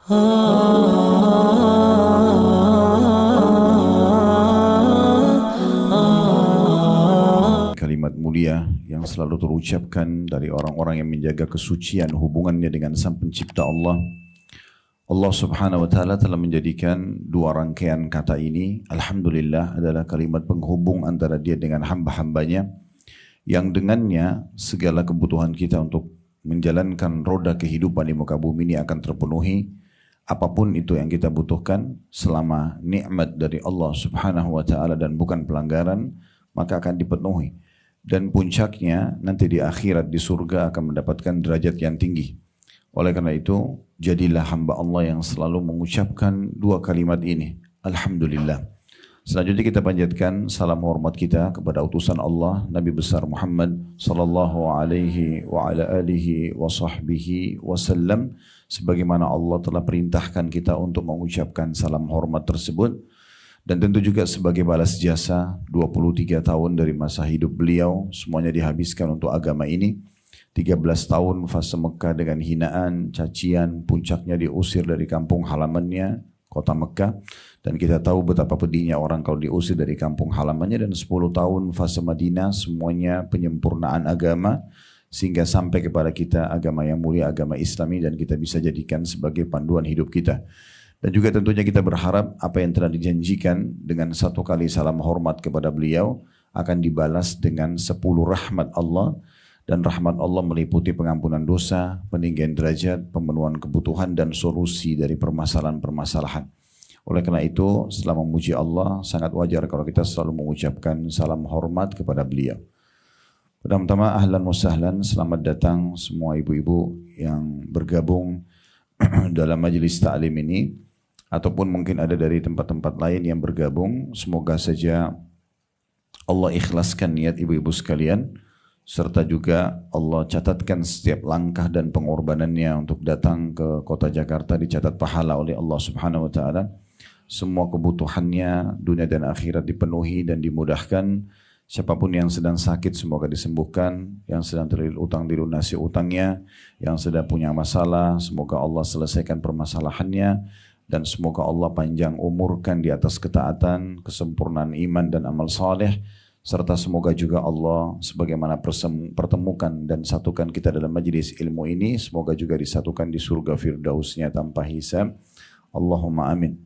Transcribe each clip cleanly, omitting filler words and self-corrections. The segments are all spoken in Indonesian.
Kalimat mulia yang selalu terucapkan dari orang-orang yang menjaga kesucian hubungannya dengan Sang Pencipta Allah. Allah Subhanahu wa taala telah menjadikan dua rangkaian kata ini, alhamdulillah, adalah kalimat penghubung antara Dia dengan hamba-hambanya, yang dengannya segala kebutuhan kita untuk menjalankan roda kehidupan di muka bumi ini akan terpenuhi. Apapun itu yang kita butuhkan selama nikmat dari Allah Subhanahu wa taala dan bukan pelanggaran, maka akan dipenuhi. Dan puncaknya nanti di akhirat di surga akan mendapatkan derajat yang tinggi. Oleh karena itu, jadilah hamba Allah yang selalu mengucapkan dua kalimat ini, alhamdulillah. Selanjutnya kita panjatkan salam hormat kita kepada utusan Allah Nabi besar Muhammad sallallahu alaihi wa ala alihi wa sahbihi wasallam, sebagaimana Allah telah perintahkan kita untuk mengucapkan salam hormat tersebut. Dan tentu juga sebagai balas jasa 23 tahun dari masa hidup beliau semuanya dihabiskan untuk agama ini. 13 tahun fase Mekah dengan hinaan, cacian, puncaknya diusir dari kampung halamannya, kota Mekah. Dan kita tahu betapa pedihnya orang kalau diusir dari kampung halamannya. Dan 10 tahun fase Madinah, semuanya penyempurnaan agama, sehingga sampai kepada kita agama yang mulia, agama Islami, dan kita bisa jadikan sebagai panduan hidup kita. Dan juga tentunya kita berharap apa yang telah dijanjikan dengan satu kali salam hormat kepada beliau akan dibalas dengan 10 rahmat Allah. Dan rahmat Allah meliputi pengampunan dosa, peninggian derajat, pemenuhan kebutuhan, dan solusi dari permasalahan-permasalahan. Oleh karena itu, setelah memuji Allah, sangat wajar kalau kita selalu mengucapkan salam hormat kepada beliau. Pertama-tama, ahlan wa sahlan, selamat datang semua ibu-ibu yang bergabung dalam majelis ta'lim ini, ataupun mungkin ada dari tempat-tempat lain yang bergabung. Semoga saja Allah ikhlaskan niat ibu-ibu sekalian, serta juga Allah catatkan setiap langkah dan pengorbanannya untuk datang ke kota Jakarta dicatat pahala oleh Allah Subhanahu wa taala. Semua kebutuhannya dunia dan akhirat dipenuhi dan dimudahkan. Siapapun yang sedang sakit semoga disembuhkan, yang sedang terlilit utang dilunasi utangnya, yang sedang punya masalah semoga Allah selesaikan permasalahannya, dan semoga Allah panjang umurkan di atas ketaatan, kesempurnaan iman dan amal saleh. Serta semoga juga Allah sebagaimana pertemukan dan satukan kita dalam majlis ilmu ini, semoga juga disatukan di surga firdausnya tanpa hisab. Allahumma amin.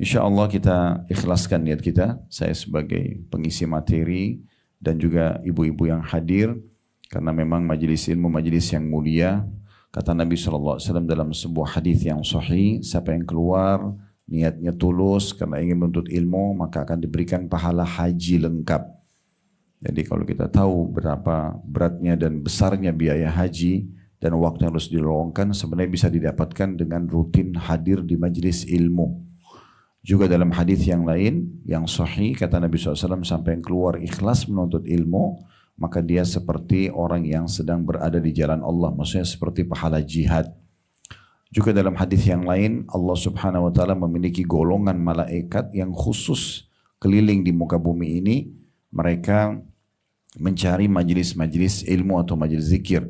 InsyaAllah kita ikhlaskan niat kita, saya sebagai pengisi materi dan juga ibu-ibu yang hadir, karena memang majlis ilmu majlis yang mulia. Kata Nabi SAW dalam sebuah hadis yang sahih, siapa yang keluar niatnya tulus karena ingin menuntut ilmu, maka akan diberikan pahala haji lengkap. Jadi kalau kita tahu berapa beratnya dan besarnya biaya haji dan waktu yang harus diluangkan, sebenarnya bisa didapatkan dengan rutin hadir di majelis ilmu. Juga dalam hadis yang lain yang sahih, kata Nabi SAW, sampai yang keluar ikhlas menuntut ilmu, maka dia seperti orang yang sedang berada di jalan Allah, maksudnya seperti pahala jihad. Juga dalam hadis yang lain, Allah Subhanahu wa taala memiliki golongan malaikat yang khusus keliling di muka bumi ini. Mereka mencari majlis-majlis ilmu atau majlis zikir.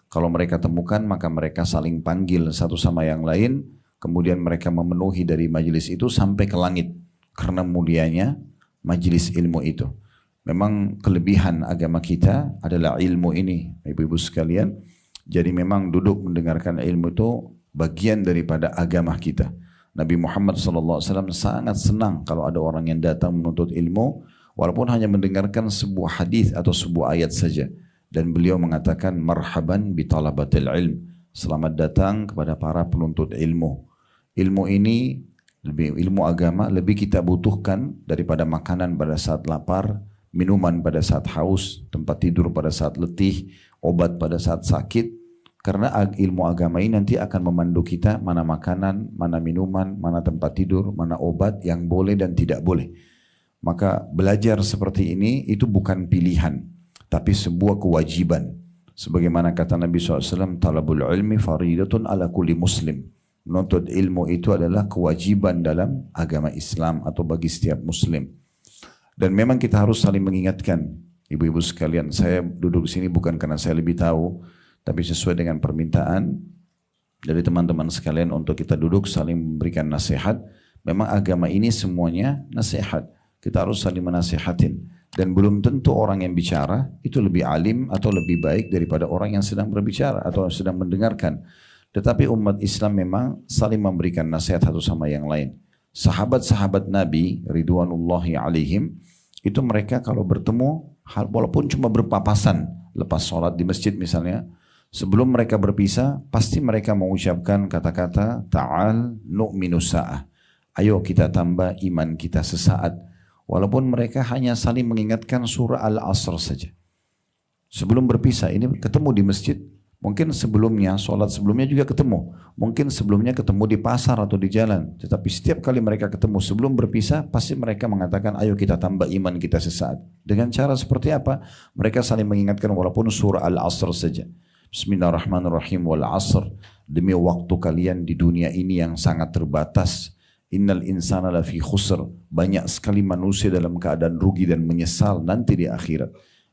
Kalau mereka temukan, maka mereka saling panggil satu sama yang lain. Kemudian mereka memenuhi dari majlis itu sampai ke langit, karena mulianya majlis ilmu itu. Memang kelebihan agama kita adalah ilmu ini, ibu-ibu sekalian. Jadi memang duduk mendengarkan ilmu itu bagian daripada agama kita. Nabi Muhammad SAW sangat senang kalau ada orang yang datang menuntut ilmu, walaupun hanya mendengarkan sebuah hadis atau sebuah ayat saja. Dan beliau mengatakan, marhaban bi talabatil ilm, selamat datang kepada para penuntut ilmu. Ilmu ini, ilmu agama, lebih kita butuhkan daripada makanan pada saat lapar, minuman pada saat haus, tempat tidur pada saat letih, obat pada saat sakit. Karena ilmu agama ini nanti akan memandu kita mana makanan, mana minuman, mana tempat tidur, mana obat yang boleh dan tidak boleh. Maka belajar seperti ini itu bukan pilihan, tapi sebuah kewajiban. Sebagaimana kata Nabi SAW, talabul ilmi faridatun ala kulli muslim. Menuntut ilmu itu adalah kewajiban dalam agama Islam atau bagi setiap muslim. Dan memang kita harus saling mengingatkan, ibu-ibu sekalian, saya duduk di sini bukan karena saya lebih tahu, tapi sesuai dengan permintaan dari teman-teman sekalian untuk kita duduk saling memberikan nasihat. Memang agama ini semuanya nasihat. Kita harus saling menasihatin. Dan belum tentu orang yang bicara itu lebih alim atau lebih baik daripada orang yang sedang berbicara atau sedang mendengarkan. Tetapi umat Islam memang saling memberikan nasihat satu sama yang lain. Sahabat-sahabat Nabi Ridwanullahi alaihim itu mereka kalau bertemu walaupun cuma berpapasan lepas sholat di masjid misalnya, sebelum mereka berpisah pasti mereka mengucapkan kata-kata ta'al nu'minu sa'ah. Ayo kita tambah iman kita sesaat. Walaupun mereka hanya saling mengingatkan surah Al-Asr saja. Sebelum berpisah ini ketemu di masjid. Mungkin sebelumnya, sholat sebelumnya juga ketemu. Mungkin sebelumnya ketemu di pasar atau di jalan. Tetapi setiap kali mereka ketemu sebelum berpisah, pasti mereka mengatakan, ayo kita tambah iman kita sesaat. Dengan cara seperti apa? Mereka saling mengingatkan walaupun surah Al-Asr saja. Bismillahirrahmanirrahim wal asr. Demi waktu kalian di dunia ini yang sangat terbatas. Innal insana lafi khusr. Banyak sekali manusia dalam keadaan rugi dan menyesal nanti di akhirat.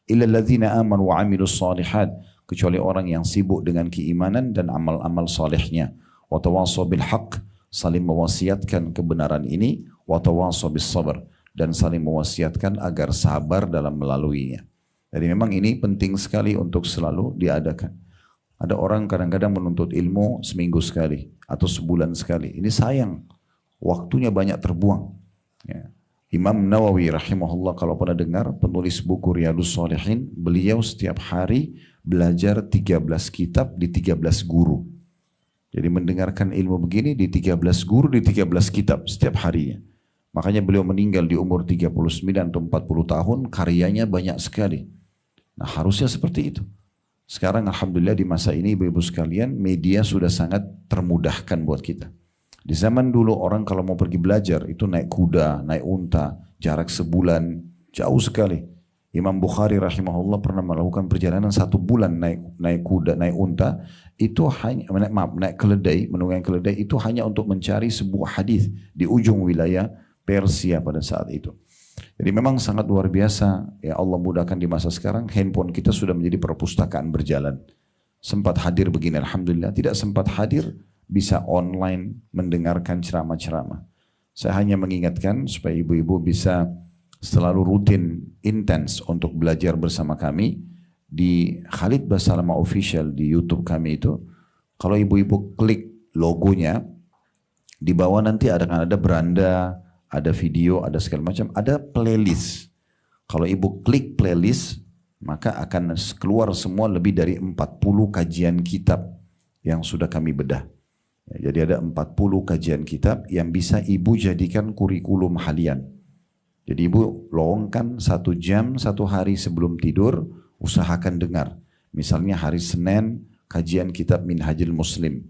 Illa alladzina amanu wa amilus salihat. Kecuali orang yang sibuk dengan keimanan dan amal-amal salehnya. Wa tawassaw bil haqq, saling mewasiatkan kebenaran ini, wa tawassaw bis sabr, dan saling mewasiatkan agar sabar dalam melaluinya. Jadi memang ini penting sekali untuk selalu diadakan. Ada orang kadang-kadang menuntut ilmu seminggu sekali atau sebulan sekali. Ini sayang, waktunya banyak terbuang. Ya. Imam Nawawi rahimahullah kalau pernah dengar, penulis buku Riyadhus Shalihin, beliau setiap hari belajar 13 kitab di 13 guru. Jadi mendengarkan ilmu begini di 13 guru di 13 kitab setiap harinya. Makanya beliau meninggal di umur 39 atau 40 tahun, karyanya banyak sekali. Nah harusnya seperti itu. Sekarang alhamdulillah di masa ini ibu-ibu sekalian, media sudah sangat termudahkan buat kita. Di zaman dulu orang kalau mau pergi belajar itu naik kuda, naik unta, jarak sebulan, jauh sekali. Imam Bukhari rahimahullah pernah melakukan perjalanan 1 bulan naik kuda, naik unta, itu hanya naik keledai, menunggangi keledai itu hanya untuk mencari sebuah hadis di ujung wilayah Persia pada saat itu. Jadi memang sangat luar biasa ya Allah mudahkan di masa sekarang handphone kita sudah menjadi perpustakaan berjalan. Sempat hadir begini alhamdulillah, tidak sempat hadir bisa online mendengarkan ceramah-ceramah. Saya hanya mengingatkan supaya ibu-ibu bisa selalu rutin, intens untuk belajar bersama kami di Khalid Basalamah Official di YouTube kami itu. Kalau ibu-ibu klik logonya, di bawah nanti akan ada beranda, ada video, ada segala macam, ada playlist. Kalau ibu klik playlist, maka akan keluar semua lebih dari 40 kajian kitab yang sudah kami bedah. Ya, jadi ada 40 kajian kitab yang bisa ibu jadikan kurikulum halian. Jadi ibu lowongkan 1 jam 1 hari sebelum tidur, usahakan dengar. Misalnya hari Senin, kajian kitab Minhajul Muslim.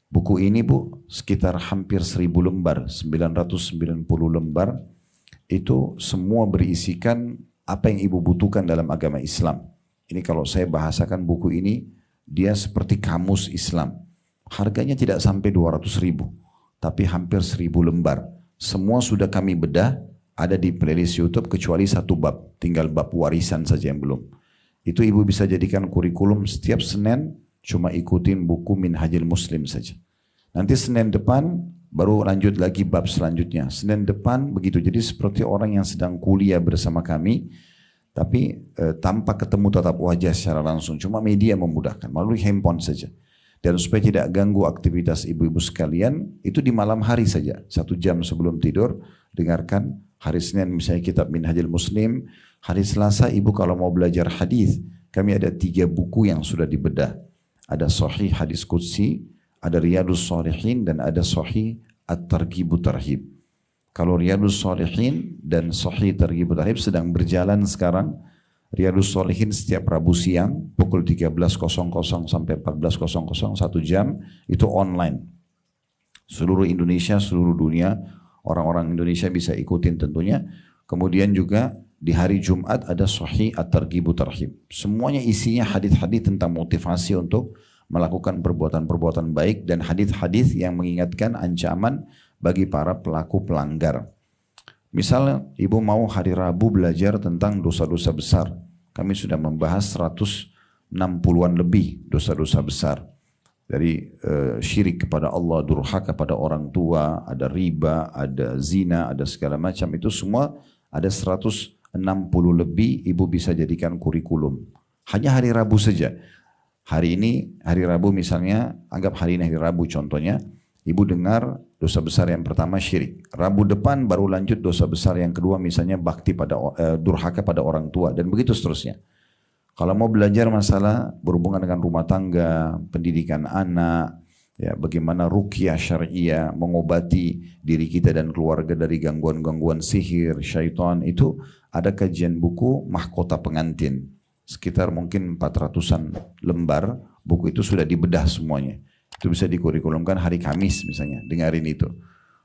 Buku ini bu, sekitar hampir 1000 lembar, 990 lembar. Itu semua berisikan apa yang ibu butuhkan dalam agama Islam. Ini kalau saya bahasakan buku ini, dia seperti kamus Islam. Harganya tidak sampai 200.000, tapi hampir 1000 lembar. Semua sudah kami bedah, ada di playlist YouTube kecuali 1 bab, tinggal bab warisan saja yang belum. Itu ibu bisa jadikan kurikulum setiap Senin, cuma ikutin buku Minhajul Muslim saja. Nanti Senin depan baru lanjut lagi bab selanjutnya. Senin depan begitu, jadi seperti orang yang sedang kuliah bersama kami, tapi tanpa ketemu tatap wajah secara langsung, cuma media memudahkan, melalui handphone saja. Dan supaya tidak ganggu aktivitas ibu-ibu sekalian, itu di malam hari saja, 1 jam sebelum tidur, dengarkan. Hari Senin misalnya kitab Minhajul Muslim, hari Selasa ibu kalau mau belajar hadis, kami ada 3 buku yang sudah dibedah. Ada Sahih Hadis Qudsi, ada Riyadhus Shalihin, dan ada Sahih At-Targhib Tarhib. Kalau Riyadhus Shalihin dan Sahih Targhib Tarhib sedang berjalan sekarang. Riyadhus Shalihin setiap Rabu siang pukul 13.00 sampai 14.00 1 jam itu online. Seluruh Indonesia, seluruh dunia, orang-orang Indonesia bisa ikutin tentunya. Kemudian juga di hari Jumat ada Sahih At-Targhib Tarhib. Semuanya isinya hadis-hadis tentang motivasi untuk melakukan perbuatan-perbuatan baik dan hadis-hadis yang mengingatkan ancaman bagi para pelaku pelanggar. Misalnya ibu mau hari Rabu belajar tentang dosa-dosa besar. Kami sudah membahas 160-an lebih dosa-dosa besar. Dari syirik kepada Allah, durhaka pada orang tua, ada riba, ada zina, ada segala macam. Itu semua ada 160 lebih ibu bisa jadikan kurikulum. Hanya hari Rabu saja. Hari ini, hari Rabu misalnya, anggap hari ini hari Rabu contohnya, ibu dengar dosa besar yang pertama syirik. Rabu depan baru lanjut dosa besar yang kedua misalnya bakti pada durhaka pada orang tua dan begitu seterusnya. Kalau mau belajar masalah berhubungan dengan rumah tangga, pendidikan anak, ya bagaimana ruqyah syariah mengobati diri kita dan keluarga dari gangguan-gangguan sihir, syaitan, itu ada kajian buku Mahkota Pengantin. Sekitar mungkin 400-an lembar, buku itu sudah dibedah semuanya. Itu bisa dikurikulumkan hari Kamis misalnya, dengarin itu.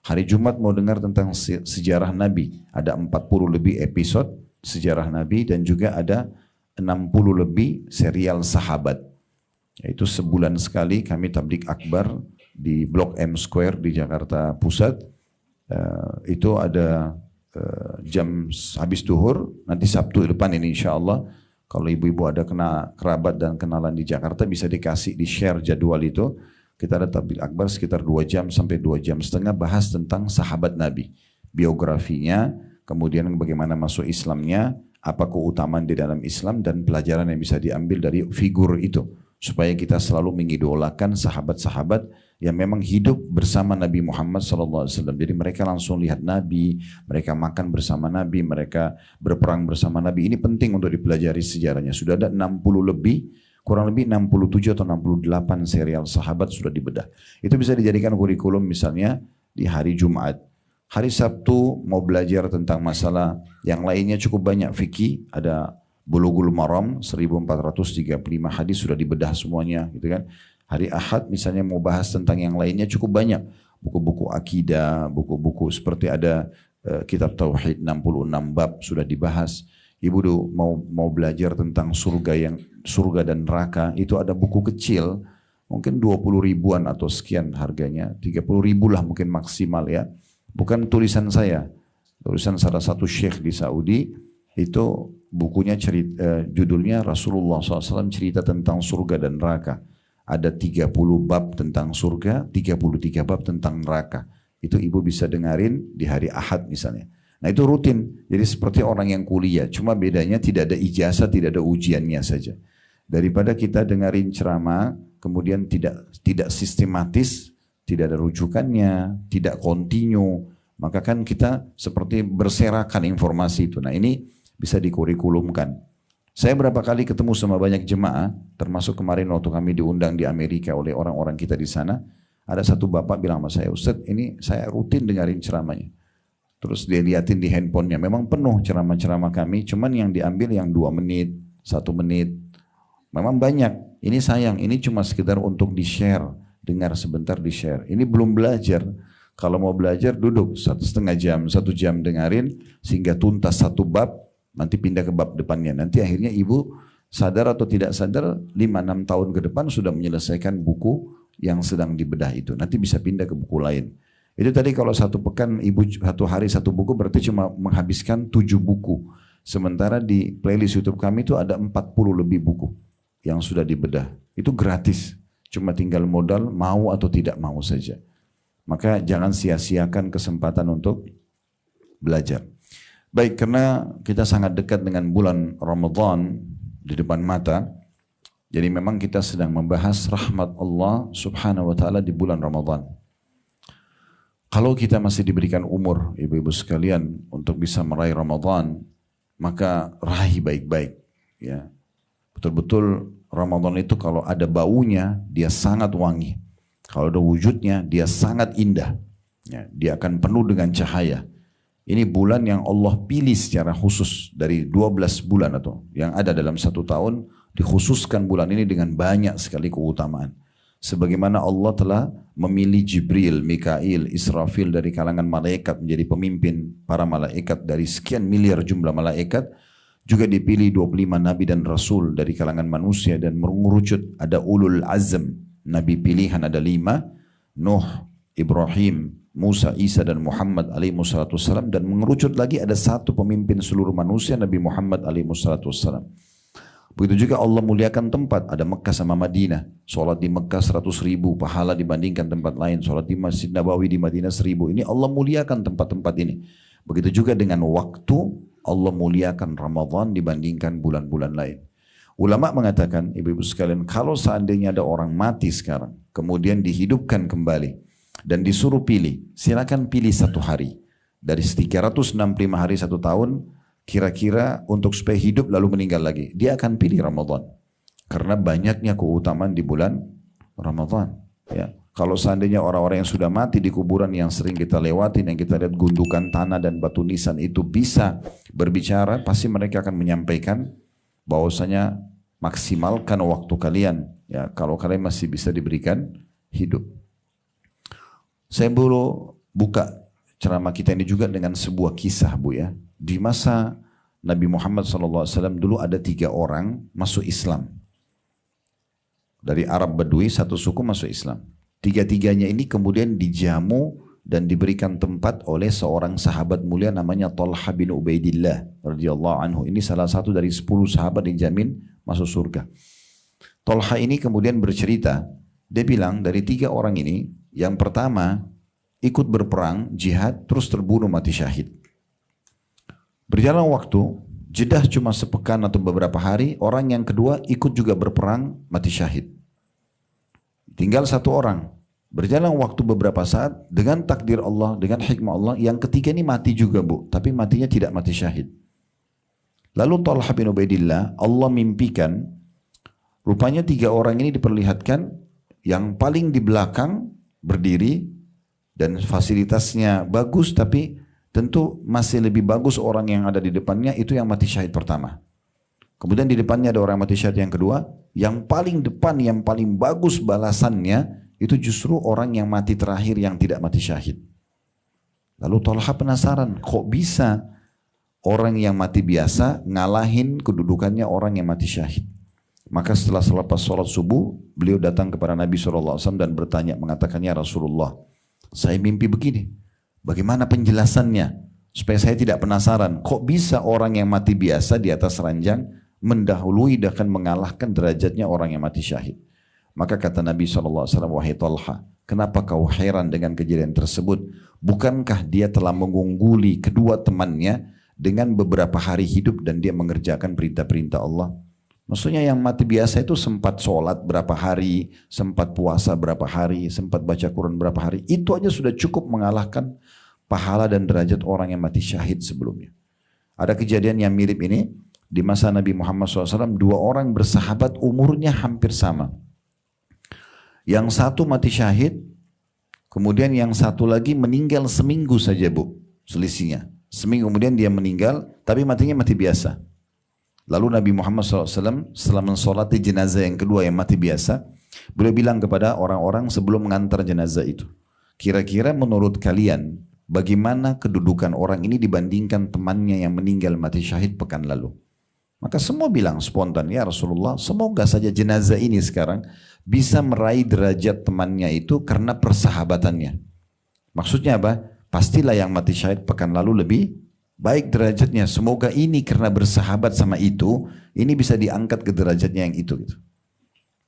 Hari Jumat mau dengar tentang sejarah Nabi, ada 40 lebih episode sejarah Nabi dan juga ada 60 lebih serial sahabat. Yaitu sebulan sekali kami tablik akbar di Blok M Square di Jakarta Pusat. Itu ada jam habis duhur, nanti Sabtu depan ini insya Allah. Kalau ibu-ibu ada kerabat dan kenalan di Jakarta bisa dikasih di share jadwal itu. Kita ada tablik akbar sekitar 2 jam sampai 2 jam setengah bahas tentang sahabat Nabi. Biografinya, kemudian bagaimana masuk Islamnya, apa keutamaan di dalam Islam dan pelajaran yang bisa diambil dari figur itu. Supaya kita selalu mengidolakan sahabat-sahabat yang memang hidup bersama Nabi Muhammad SAW. Jadi mereka langsung lihat Nabi, mereka makan bersama Nabi, mereka berperang bersama Nabi. Ini penting untuk dipelajari sejarahnya. Sudah ada 60 lebih, kurang lebih 67 atau 68 serial sahabat sudah dibedah. Itu bisa dijadikan kurikulum misalnya di hari Jumat. Hari Sabtu mau belajar tentang masalah yang lainnya cukup banyak fikih, ada Bulughul Maram 1435 hadis sudah dibedah semuanya gitu kan. Hari Ahad misalnya mau bahas tentang yang lainnya cukup banyak. Buku-buku akidah, buku-buku seperti ada kitab Tauhid 66 bab sudah dibahas. Ibu mau belajar tentang surga dan neraka, itu ada buku kecil mungkin 20 ribuan atau sekian harganya, 30 ribu lah mungkin maksimal ya. Bukan tulisan saya, tulisan salah satu syekh di Saudi, itu bukunya judulnya Rasulullah SAW cerita tentang surga dan neraka. Ada 30 bab tentang surga, 33 bab tentang neraka. Itu ibu bisa dengarin di hari Ahad misalnya. Nah itu rutin, jadi seperti orang yang kuliah, cuma bedanya tidak ada ijazah, tidak ada ujiannya saja. Daripada kita dengarin ceramah, kemudian tidak sistematis, tidak ada rujukannya, tidak kontinu, maka kan kita seperti berserakan informasi itu. Nah ini bisa dikurikulumkan. Saya berapa kali ketemu sama banyak jemaah, termasuk kemarin waktu kami diundang di Amerika oleh orang-orang kita di sana, ada satu bapak bilang sama saya, Ustaz ini saya rutin dengarin ceramahnya. Terus dia liatin di handphonenya, memang penuh ceramah-ceramah kami, cuman yang diambil yang 2 menit, 1 menit, memang banyak. Ini sayang, ini cuma sekedar untuk di-share. Dengar sebentar di share. Ini belum belajar. Kalau mau belajar duduk 1,5 jam, 1 jam dengarin sehingga tuntas 1 bab, nanti pindah ke bab depannya. Nanti akhirnya ibu sadar atau tidak sadar 5-6 tahun ke depan sudah menyelesaikan buku yang sedang dibedah itu. Nanti bisa pindah ke buku lain. Itu tadi kalau 1 pekan ibu 1 hari 1 buku berarti cuma menghabiskan 7 buku. Sementara di playlist YouTube kami itu ada 40 lebih buku yang sudah dibedah. Itu gratis. Cuma tinggal modal mau atau tidak mau saja. Maka jangan sia-siakan kesempatan untuk belajar. Baik, karena kita sangat dekat dengan bulan Ramadan di depan mata. Jadi memang kita sedang membahas rahmat Allah subhanahu wa ta'ala di bulan Ramadan. Kalau kita masih diberikan umur, ibu-ibu sekalian, untuk bisa meraih Ramadan, maka raih baik-baik. Ya. Betul-betul Ramadan itu kalau ada baunya, dia sangat wangi. Kalau ada wujudnya, dia sangat indah. Ya, dia akan penuh dengan cahaya. Ini bulan yang Allah pilih secara khusus dari 12 bulan atau yang ada dalam 1 tahun, dikhususkan bulan ini dengan banyak sekali keutamaan. Sebagaimana Allah telah memilih Jibril, Mikail, Israfil dari kalangan malaikat menjadi pemimpin para malaikat dari sekian miliar jumlah malaikat, juga dipilih 25 nabi dan rasul dari kalangan manusia dan mengerucut ada ulul azm, nabi pilihan ada 5, Nuh, Ibrahim, Musa, Isa dan Muhammad alaihi wassalatu wassalam, dan mengerucut lagi ada 1 pemimpin seluruh manusia, Nabi Muhammad alaihi wassalatu wassalam. Begitu juga Allah muliakan tempat, ada Mekah sama Madinah. Sholat di Mekah 100.000 pahala dibandingkan tempat lain. Sholat di Masjid Nabawi di Madinah 1.000. Ini Allah muliakan tempat-tempat ini. Begitu juga dengan waktu, Allah muliakan Ramadan dibandingkan bulan-bulan lain. Ulama mengatakan, ibu-ibu sekalian, kalau seandainya ada orang mati sekarang, kemudian dihidupkan kembali, dan disuruh pilih, silakan pilih satu hari. Dari 365 hari satu tahun, kira-kira untuk supaya hidup lalu meninggal lagi. Dia akan pilih Ramadan. Karena banyaknya keutamaan di bulan Ramadan. Ya. Kalau seandainya orang-orang yang sudah mati di kuburan yang sering kita lewatin, yang kita lihat gundukan tanah dan batu nisan itu bisa berbicara, pasti mereka akan menyampaikan bahwasanya maksimalkan waktu kalian. Ya, kalau kalian masih bisa diberikan hidup. Saya dulu buka ceramah kita ini juga dengan sebuah kisah, Bu, ya. Di masa Nabi Muhammad SAW dulu ada 3 orang masuk Islam. Dari Arab Badui, satu suku masuk Islam. 3-3-nya ini kemudian dijamu dan diberikan tempat oleh seorang sahabat mulia namanya Talha bin Ubaidillah radhiyallahu anhu. Ini salah satu dari 10 sahabat yang dijamin masuk surga. Talha ini kemudian bercerita, dia bilang dari 3 orang ini, yang pertama ikut berperang, jihad, terus terbunuh mati syahid. Berjalan waktu, jedah cuma sepekan atau beberapa hari, orang yang kedua ikut juga berperang, mati syahid. Tinggal 1 orang. Berjalan waktu beberapa saat, dengan takdir Allah, dengan hikmah Allah, yang ketiga ini mati juga, Bu, tapi matinya tidak mati syahid. Lalu Talha bin Ubaidillah, Allah mimpikan, rupanya 3 orang ini diperlihatkan, yang paling di belakang berdiri, dan fasilitasnya bagus, tapi tentu masih lebih bagus orang yang ada di depannya, itu yang mati syahid pertama. Kemudian di depannya ada orang mati syahid yang kedua, yang paling depan, yang paling bagus balasannya, itu justru orang yang mati terakhir yang tidak mati syahid. Lalu Talha penasaran, kok bisa orang yang mati biasa ngalahin kedudukannya orang yang mati syahid. Maka setelah selepas sholat subuh, beliau datang kepada Nabi SAW dan bertanya, mengatakannya, Rasulullah, saya mimpi begini. Bagaimana penjelasannya? Supaya saya tidak penasaran. Kok bisa orang yang mati biasa di atas ranjang mendahului dan mengalahkan derajatnya orang yang mati syahid? Maka kata Nabi SAW, wahai Talha, kenapa kau heran dengan kejadian tersebut? Bukankah dia telah mengungguli kedua temannya dengan beberapa hari hidup dan dia mengerjakan perintah-perintah Allah? Maksudnya yang mati biasa itu sempat sholat berapa hari, sempat puasa berapa hari, sempat baca Quran berapa hari. Itu aja sudah cukup mengalahkan pahala dan derajat orang yang mati syahid sebelumnya. Ada kejadian yang mirip ini di masa Nabi Muhammad SAW. 2 orang bersahabat umurnya hampir sama. Yang satu mati syahid, kemudian yang satu lagi meninggal seminggu saja, Bu, selisihnya. Seminggu kemudian dia meninggal, tapi matinya mati biasa. Lalu Nabi Muhammad SAW setelah mensolati jenazah yang kedua yang mati biasa, beliau bilang kepada orang-orang sebelum mengantar jenazah itu, kira-kira menurut kalian bagaimana kedudukan orang ini dibandingkan temannya yang meninggal mati syahid pekan lalu? Maka semua bilang spontan, ya Rasulullah, semoga saja jenazah ini sekarang bisa meraih derajat temannya itu karena persahabatannya. Maksudnya apa? Pastilah yang mati syahid pekan lalu lebih baik derajatnya. Semoga ini karena bersahabat sama itu, ini bisa diangkat ke derajatnya yang itu. Gitu.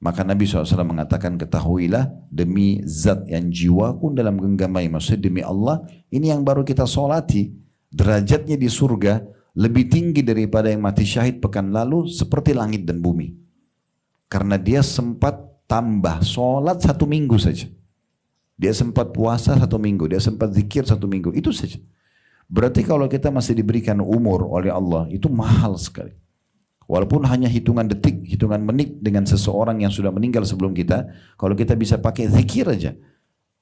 Maka Nabi SAW mengatakan, ketahuilah demi zat yang jiwaku dalam genggamai, maksudnya demi Allah, ini yang baru kita solati, derajatnya di surga lebih tinggi daripada yang mati syahid pekan lalu seperti langit dan bumi. Karena dia sempat tambah sholat 1 minggu saja. Dia sempat puasa 1 minggu, dia sempat zikir 1 minggu, itu saja. Berarti kalau kita masih diberikan umur oleh Allah, itu mahal sekali. Walaupun hanya hitungan detik, hitungan menit dengan seseorang yang sudah meninggal sebelum kita, kalau kita bisa pakai zikir aja,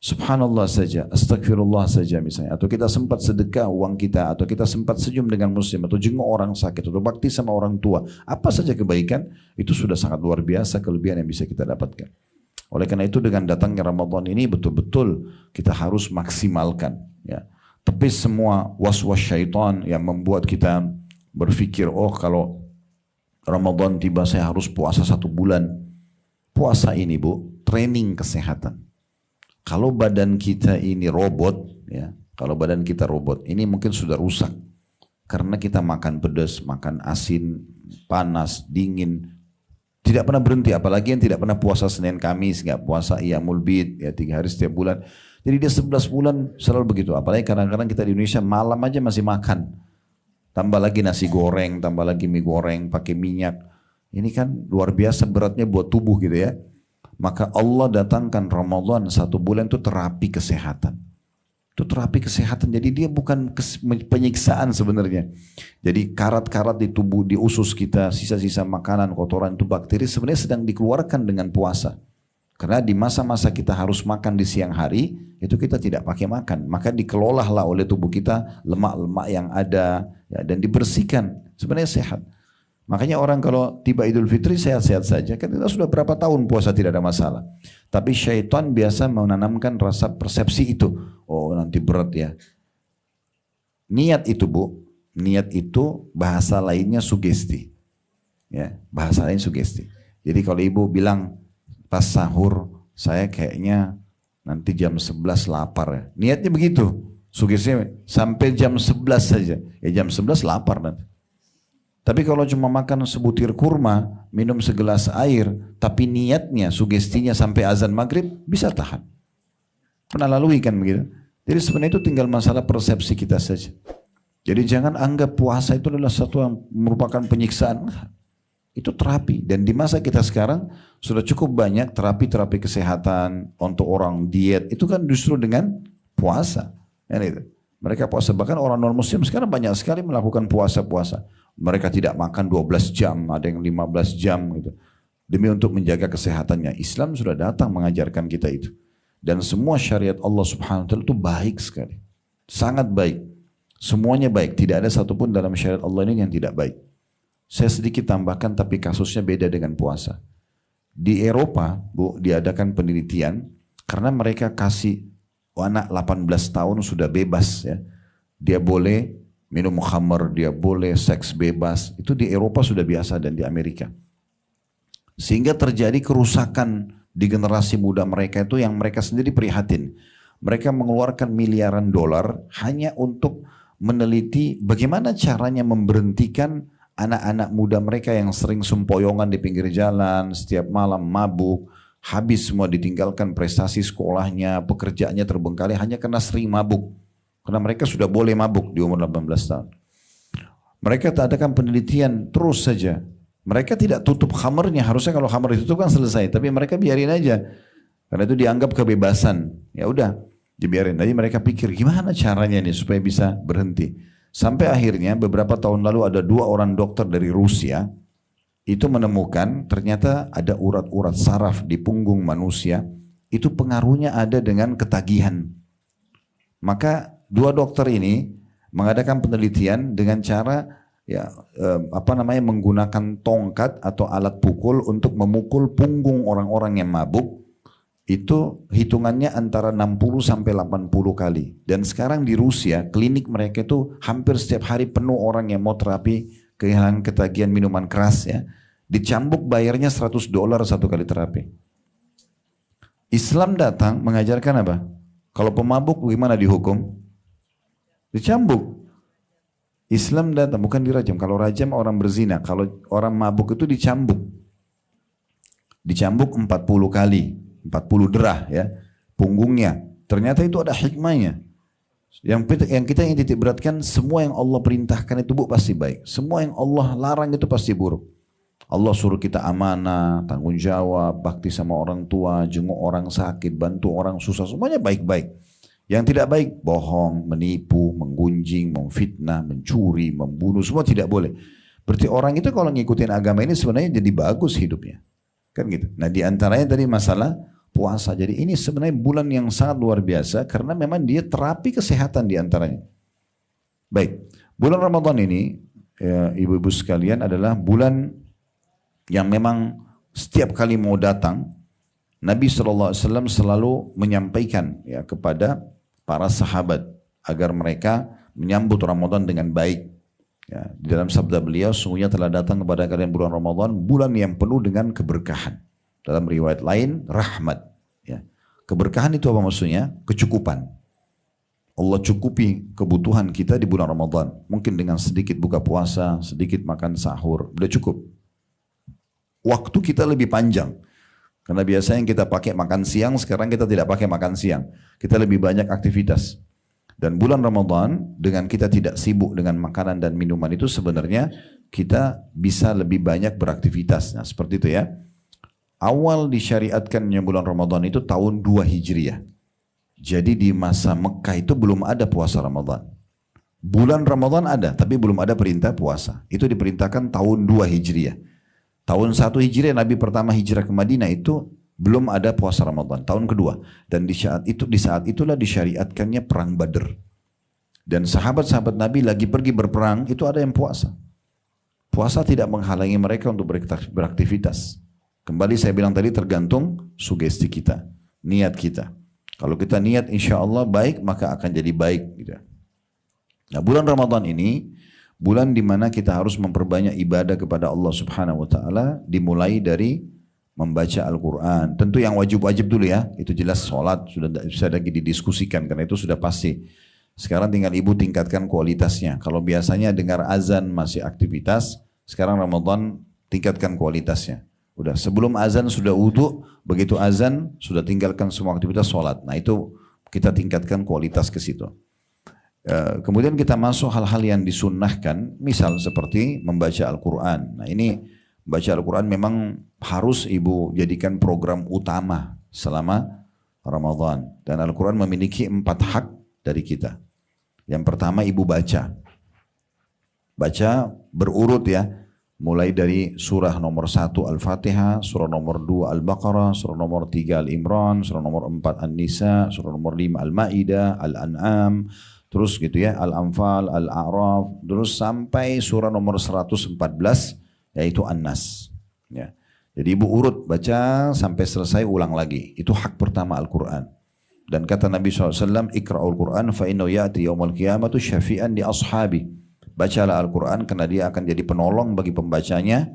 subhanallah saja, astagfirullah saja misalnya, atau kita sempat sedekah uang kita, atau kita sempat senyum dengan muslim, atau jenguk orang sakit, atau bakti sama orang tua, apa saja kebaikan, itu sudah sangat luar biasa kelebihan yang bisa kita dapatkan. Oleh karena itu dengan datangnya Ramadan ini betul-betul kita harus maksimalkan, ya. Tepis semua was-was syaitan yang membuat kita berpikir, oh kalau Ramadan tiba saya harus puasa 1 bulan. Puasa ini, Bu, training kesehatan. Kalau badan kita ini robot, ya, kalau badan kita robot, ini mungkin sudah rusak. Karena kita makan pedas, makan asin, panas, dingin, tidak pernah berhenti. Apalagi yang tidak pernah puasa Senin Kamis, nggak puasa Iyamul Bid, ya 3 hari setiap bulan. Jadi dia 11 bulan selalu begitu. Apalagi kadang-kadang kita di Indonesia malam aja masih makan. Tambah lagi nasi goreng, tambah lagi mie goreng, pakai minyak. Ini kan luar biasa beratnya buat tubuh gitu ya. Maka Allah datangkan Ramadan 1 bulan itu terapi kesehatan. Itu terapi kesehatan. Jadi dia bukan penyiksaan sebenarnya. Jadi karat-karat di tubuh, di usus kita, sisa-sisa makanan, kotoran itu bakteri sebenarnya sedang dikeluarkan dengan puasa. Karena di masa-masa kita harus makan di siang hari, itu kita tidak pakai makan. Maka dikelolalah oleh tubuh kita lemak-lemak yang ada ya, dan dibersihkan. Sebenarnya sehat. Makanya orang kalau tiba Idul Fitri sehat-sehat saja. Kan kita sudah berapa tahun puasa tidak ada masalah. Tapi syaitan biasa menanamkan rasa persepsi itu. Oh nanti berat ya. Niat itu Bu. Niat itu bahasa lainnya sugesti. Ya, bahasa lain sugesti. Jadi kalau ibu bilang pas sahur saya kayaknya nanti jam 11 lapar ya. Niatnya begitu. Sugestinya sampai jam 11 saja. Ya jam 11 lapar nanti. Tapi kalau cuma makan sebutir kurma, minum segelas air, tapi niatnya, sugestinya sampai azan maghrib, bisa tahan. Pernah lalui kan begitu? Jadi sebenarnya itu tinggal masalah persepsi kita saja. Jadi jangan anggap puasa itu adalah satu yang merupakan penyiksaan. Itu terapi. Dan di masa kita sekarang sudah cukup banyak terapi-terapi kesehatan untuk orang diet. Itu kan justru dengan puasa. Ya, itu. Mereka puasa. Bahkan orang non-muslim sekarang banyak sekali melakukan puasa-puasa. Mereka tidak makan 12 jam, ada yang 15 jam gitu. Demi untuk menjaga kesehatannya. Islam sudah datang mengajarkan kita itu. Dan semua syariat Allah Subhanahu wa taala itu baik sekali. Sangat baik. Semuanya baik. Tidak ada satupun dalam syariat Allah ini yang tidak baik. Saya sedikit tambahkan tapi kasusnya beda dengan puasa. Di Eropa, Bu, diadakan penelitian karena mereka kasih anak 18 tahun sudah bebas ya. Dia boleh minum khamar, dia boleh seks bebas. Itu di Eropa sudah biasa dan di Amerika. Sehingga terjadi kerusakan di generasi muda mereka itu yang mereka sendiri prihatin. Mereka mengeluarkan miliaran dolar hanya untuk meneliti bagaimana caranya memberhentikan anak-anak muda mereka yang sering sempoyongan di pinggir jalan, setiap malam mabuk, habis semua ditinggalkan prestasi sekolahnya, pekerjaannya terbengkalai hanya karena sering mabuk. Karena mereka sudah boleh mabuk di umur 18 tahun. Mereka adakan penelitian terus saja. Mereka tidak tutup khamarnya. Harusnya kalau khamar ditutup kan selesai. Tapi mereka biarin aja. Karena itu dianggap kebebasan. Ya udah, dibiarin. Jadi mereka pikir gimana caranya nih supaya bisa berhenti. Sampai akhirnya beberapa tahun lalu ada 2 orang dokter dari Rusia. Itu menemukan ternyata ada urat-urat saraf di punggung manusia. Itu pengaruhnya ada dengan ketagihan. Maka 2 dokter ini mengadakan penelitian dengan cara menggunakan tongkat atau alat pukul untuk memukul punggung orang-orang yang mabuk. Itu hitungannya antara 60 sampai 80 kali. Dan sekarang di Rusia klinik mereka itu hampir setiap hari penuh orang yang mau terapi kehilangan ketagihan minuman keras ya. Dicambuk bayarnya $100 satu kali terapi. Islam datang mengajarkan apa? Kalau pemabuk bagaimana dihukum? Dicambuk. Islam datang bukan dirajam. Kalau rajam orang berzina. Kalau orang mabuk itu dicambuk. Dicambuk 40 kali. 40 derah ya. Punggungnya. Ternyata itu ada hikmahnya. Yang kita ingin titik beratkan, semua yang Allah perintahkan itu Bu pasti baik. Semua yang Allah larang itu pasti buruk. Allah suruh kita amanah, tanggung jawab, bakti sama orang tua, jenguk orang sakit, bantu orang susah. Semuanya baik-baik. Yang tidak baik, bohong, menipu, menggunjing, memfitnah, mencuri, membunuh, semua tidak boleh. Berarti orang itu kalau ngikutin agama ini sebenarnya jadi bagus hidupnya. Kan gitu. Nah di antaranya tadi masalah puasa. Jadi ini sebenarnya bulan yang sangat luar biasa karena memang dia terapi kesehatan di antaranya. Baik, bulan Ramadan ini ya, ibu-ibu sekalian adalah bulan yang memang setiap kali mau datang Nabi SAW selalu menyampaikan ya, kepada para sahabat agar mereka menyambut Ramadan dengan baik. Ya, di dalam sabda beliau, sungguhnya telah datang kepada kalian bulan Ramadan, bulan yang penuh dengan keberkahan. Dalam riwayat lain, rahmat. Ya. Keberkahan itu apa maksudnya? Kecukupan. Allah cukupi kebutuhan kita di bulan Ramadan. Mungkin dengan sedikit buka puasa, sedikit makan sahur, udah cukup. Waktu kita lebih panjang. Karena biasanya yang kita pakai makan siang, sekarang kita tidak pakai makan siang. Kita lebih banyak aktivitas. Dan bulan Ramadan, dengan kita tidak sibuk dengan makanan dan minuman itu sebenarnya kita bisa lebih banyak beraktivitas. Nah seperti itu ya. Awal disyariatkannya bulan Ramadan itu tahun 2 Hijriah. Jadi di masa Mekah itu belum ada puasa Ramadan. Bulan Ramadan ada, tapi belum ada perintah puasa. Itu diperintahkan tahun 2 Hijriah. Tahun 1 Hijriah Nabi pertama hijrah ke Madinah itu belum ada puasa Ramadan. Tahun kedua. Dan di saat itulah disyariatkannya perang Badr. Dan sahabat-sahabat Nabi lagi pergi berperang, itu ada yang puasa. Puasa tidak menghalangi mereka untuk beraktivitas. Kembali saya bilang tadi tergantung sugesti kita, niat kita. Kalau kita niat insya Allah baik, maka akan jadi baik. Gitu. Nah bulan Ramadan ini, bulan di mana kita harus memperbanyak ibadah kepada Allah Subhanahu Wa Taala, dimulai dari membaca Al-Quran. Tentu yang wajib-wajib dulu ya, itu jelas sholat, sudah bisa lagi didiskusikan, karena itu sudah pasti. Sekarang tinggal ibu tingkatkan kualitasnya. Kalau biasanya dengar azan masih aktivitas, sekarang Ramadan tingkatkan kualitasnya. Udah sebelum azan sudah wudu, begitu azan sudah tinggalkan semua aktivitas sholat. Nah itu kita tingkatkan kualitas ke situ. Kemudian kita masuk hal-hal yang disunnahkan, misal seperti membaca Al-Quran. Nah ini baca Al-Quran memang harus ibu jadikan program utama selama Ramadan. Dan Al-Quran memiliki 4 hak dari kita. Yang pertama ibu baca. Baca berurut ya. Mulai dari surah nomor 1 Al-Fatihah, surah nomor 2 Al-Baqarah, surah nomor 3 Al-Imran, surah nomor 4 An-Nisa, surah nomor 5 Al-Ma'idah, Al-An'am, terus gitu ya, Al-Anfal, Al-A'raf, terus sampai surah nomor 114 yaitu An-Nas. Ya. Jadi ibu urut baca sampai selesai ulang lagi. Itu hak pertama Al-Quran. Dan kata Nabi SAW, Iqra'ul Quran fa innahu ya'ti yawmal qiyamatu syafi'an di ashabi. Bacalah Al-Quran karena dia akan jadi penolong bagi pembacanya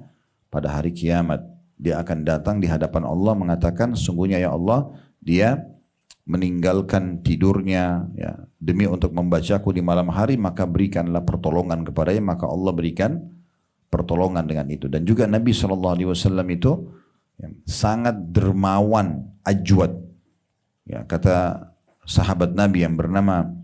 pada hari kiamat. Dia akan datang di hadapan Allah mengatakan, sungguhnya ya Allah, dia meninggalkan tidurnya ya, demi untuk membacaku di malam hari, maka berikanlah pertolongan kepadanya, maka Allah berikan pertolongan dengan itu. Dan juga Nabi SAW itu ya, sangat dermawan, ajwad. Ya, kata sahabat Nabi yang bernama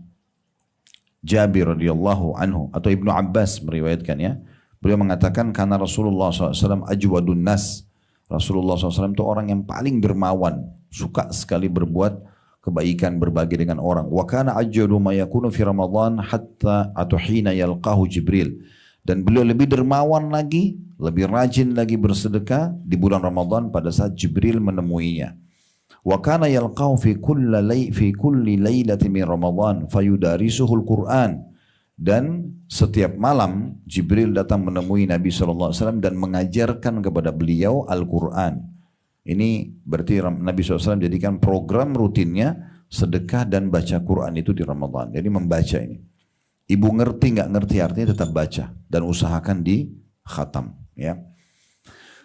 Jabir radhiyallahu anhu atau Ibnu Abbas meriwayatkan ya, beliau mengatakan karena Rasulullah SAW ajwadun nas. Rasulullah SAW itu orang yang paling dermawan, suka sekali berbuat kebaikan, berbagi dengan orang. Wa kana ajwadu ma yakunu fi Ramadan hatta atuhina yalqahu Jibril. Dan beliau lebih dermawan lagi, lebih rajin lagi bersedekah di bulan Ramadan pada saat Jibril menemuinya. Wa kana yalqahu fi kulli lailatin min Ramadan fayudarisuhul Quran. Dan setiap malam Jibril datang menemui Nabi SAW dan mengajarkan kepada beliau Al-Quran. Ini berarti Nabi SAW jadikan program rutinnya sedekah dan baca Quran itu di Ramadan. Jadi membaca ini. Ibu ngerti nggak ngerti artinya tetap baca dan usahakan di khatam. Ya.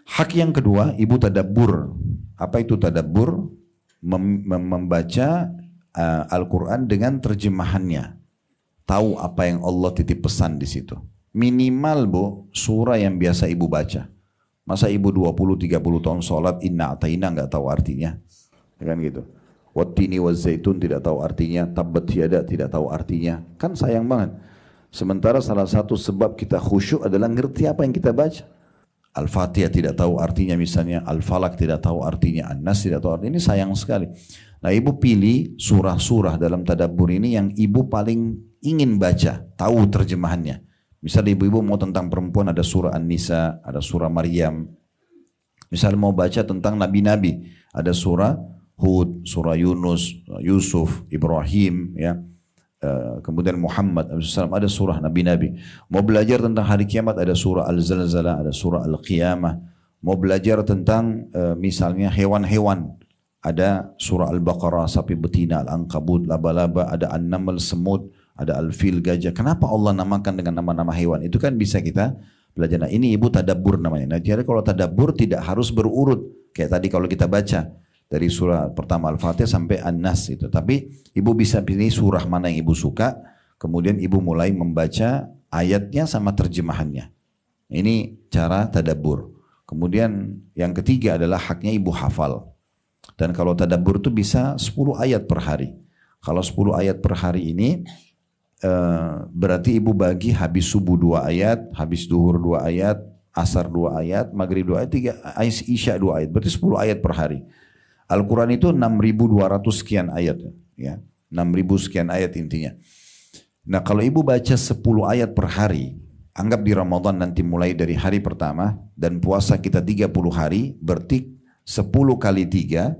Hak yang kedua, ibu tadabbur. Apa itu tadabbur? Membaca Al-Quran dengan terjemahannya. Tahu apa yang Allah titip pesan di situ. Minimal bu, surah yang biasa ibu baca. Masa ibu 20-30 tahun sholat, inna ata'ina nggak tahu artinya. Kan gitu. Wattini wazzaitun tidak tahu artinya. Tabbat yada tidak tahu artinya. Kan sayang banget. Sementara salah satu sebab kita khusyuk adalah ngerti apa yang kita baca. Al-Fatihah tidak tahu artinya misalnya, Al-Falaq tidak tahu artinya, An-Nas tidak tahu artinya, ini sayang sekali. Nah ibu pilih surah-surah dalam tadabbur ini yang ibu paling ingin baca, tahu terjemahannya. Misalnya ibu-ibu mau tentang perempuan ada surah An-Nisa, ada surah Maryam. Misalnya mau baca tentang nabi-nabi, ada surah Hud, surah Yunus, Yusuf, Ibrahim, ya. Kemudian Muhammad SAW ada surah nabi-nabi. Mau belajar tentang hari kiamat ada surah Al-Zalzalah, ada surah Al-Qiyamah. Mau belajar tentang misalnya hewan-hewan ada surah Al-Baqarah, sapi betina, Al-Ankabut, laba-laba, ada An-Naml, semut, ada Al-Fil, gajah. Kenapa Allah namakan dengan nama-nama hewan? Itu kan bisa kita belajar. Nah ini ibu tadabbur namanya. Nah jadi kalau tadabbur tidak harus berurut. Kayak tadi kalau kita baca. Dari surah pertama Al-Fatihah sampai An-Nas itu. Tapi ibu bisa pilih surah mana yang ibu suka. Kemudian ibu mulai membaca ayatnya sama terjemahannya. Ini cara tadabbur. Kemudian yang ketiga adalah haknya ibu hafal. Dan kalau tadabbur itu bisa 10 ayat per hari. Kalau 10 ayat per hari ini berarti ibu bagi habis subuh 2 ayat, habis duhur 2 ayat, asar 2 ayat, maghrib 2 ayat, 3, isya 2 ayat. Berarti 10 ayat per hari. Al-Quran itu 6.200 sekian ayat. Ya. 6.000 sekian ayat intinya. Nah kalau ibu baca 10 ayat per hari, anggap di Ramadan nanti mulai dari hari pertama, dan puasa kita 30 hari, berarti 10 kali 3,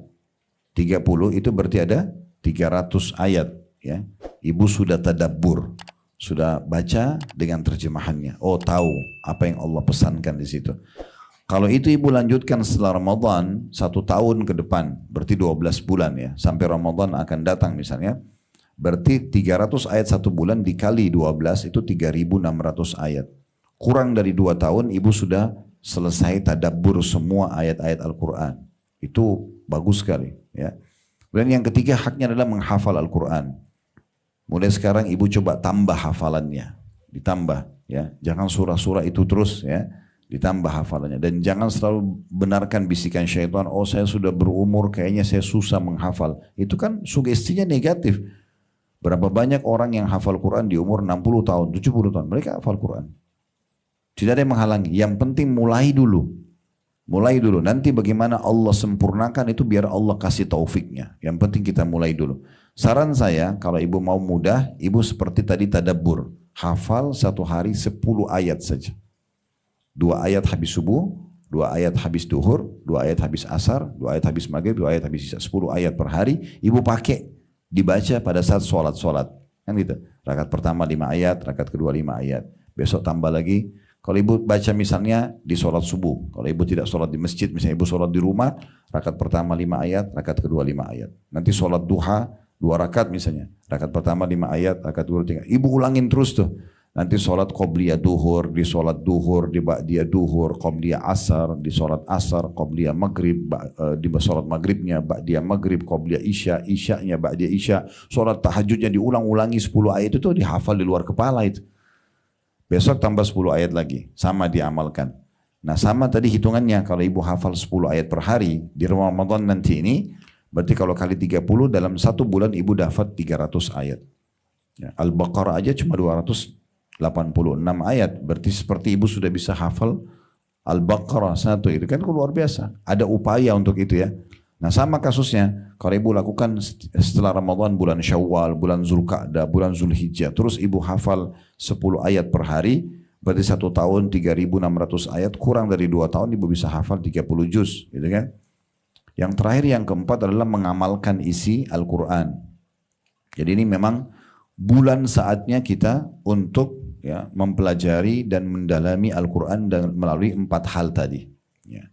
30 itu berarti ada 300 ayat. Ya. Ibu sudah tadabbur, sudah baca dengan terjemahannya. Oh tahu apa yang Allah pesankan di situ. Kalau itu ibu lanjutkan setelah Ramadan 1 tahun ke depan, berarti 12 bulan ya, sampai Ramadan akan datang misalnya, berarti 300 ayat 1 bulan dikali 12 itu 3.600 ayat. Kurang dari 2 tahun ibu sudah selesai tadabbur semua ayat-ayat Al-Quran. Itu bagus sekali ya. Kemudian yang ketiga haknya adalah menghafal Al-Quran. Mulai sekarang ibu coba tambah hafalannya, ditambah ya, jangan surah-surah itu terus ya. Ditambah hafalannya, dan jangan selalu benarkan bisikan syaitan, oh saya sudah berumur kayaknya saya susah menghafal. Itu kan sugestinya negatif. Berapa banyak orang yang hafal Quran di umur 60 tahun, 70 tahun, mereka hafal Quran. Tidak ada yang menghalangi, yang penting mulai dulu. Mulai dulu, nanti bagaimana Allah sempurnakan itu biar Allah kasih taufiknya. Yang penting kita mulai dulu. Saran saya, kalau ibu mau mudah, ibu seperti tadi tadabbur. Hafal 1 hari 10 ayat saja. 2 ayat habis subuh, 2 ayat habis duhur, 2 ayat habis asar, 2 ayat habis maghrib, 2 ayat habis isya. 10 ayat per hari, ibu pakai, dibaca pada saat sholat. Kan gitu. Rakaat pertama 5 ayat, rakaat kedua 5 ayat. Besok tambah lagi. Kalau ibu baca misalnya di sholat subuh, kalau ibu tidak sholat di masjid, misalnya ibu sholat di rumah, rakaat pertama 5 ayat, rakaat kedua 5 ayat. Nanti sholat duha, 2 rakaat misalnya. Rakaat pertama 5 ayat, rakaat kedua 3. Ibu ulangin terus tuh. Nanti sholat qobliyah duhur, di sholat duhur, di ba'diyah duhur, qobliyah asar, di sholat asar, qobliyah maghrib, di sholat maghribnya, ba'diyah maghrib, qobliyah isya, isyanya, ba'diyah isya, sholat tahajudnya diulang-ulangi 10 ayat itu dihafal di luar kepala itu. Besok tambah 10 ayat lagi, sama diamalkan. Nah sama tadi hitungannya, kalau ibu hafal 10 ayat per hari, di Ramadan nanti ini, berarti kalau kali 30 dalam 1 bulan ibu dapat 300 ayat. Ya, Al-Baqarah aja cuma 286 ayat, berarti seperti ibu sudah bisa hafal Al-Baqarah 1, itu kan luar biasa. Ada upaya untuk itu ya. Nah sama kasusnya, kalau ibu lakukan setelah Ramadan, bulan Syawal, bulan Zulqa'dah, bulan Zulhijjah, terus ibu hafal 10 ayat per hari, berarti 1 tahun 3.600 ayat, kurang dari 2 tahun ibu bisa hafal 30 juz, gitu kan. Yang terakhir, yang keempat adalah mengamalkan isi Al-Quran. Jadi ini memang bulan saatnya kita untuk ya, mempelajari dan mendalami Al-Quran melalui 4 hal tadi. Ya.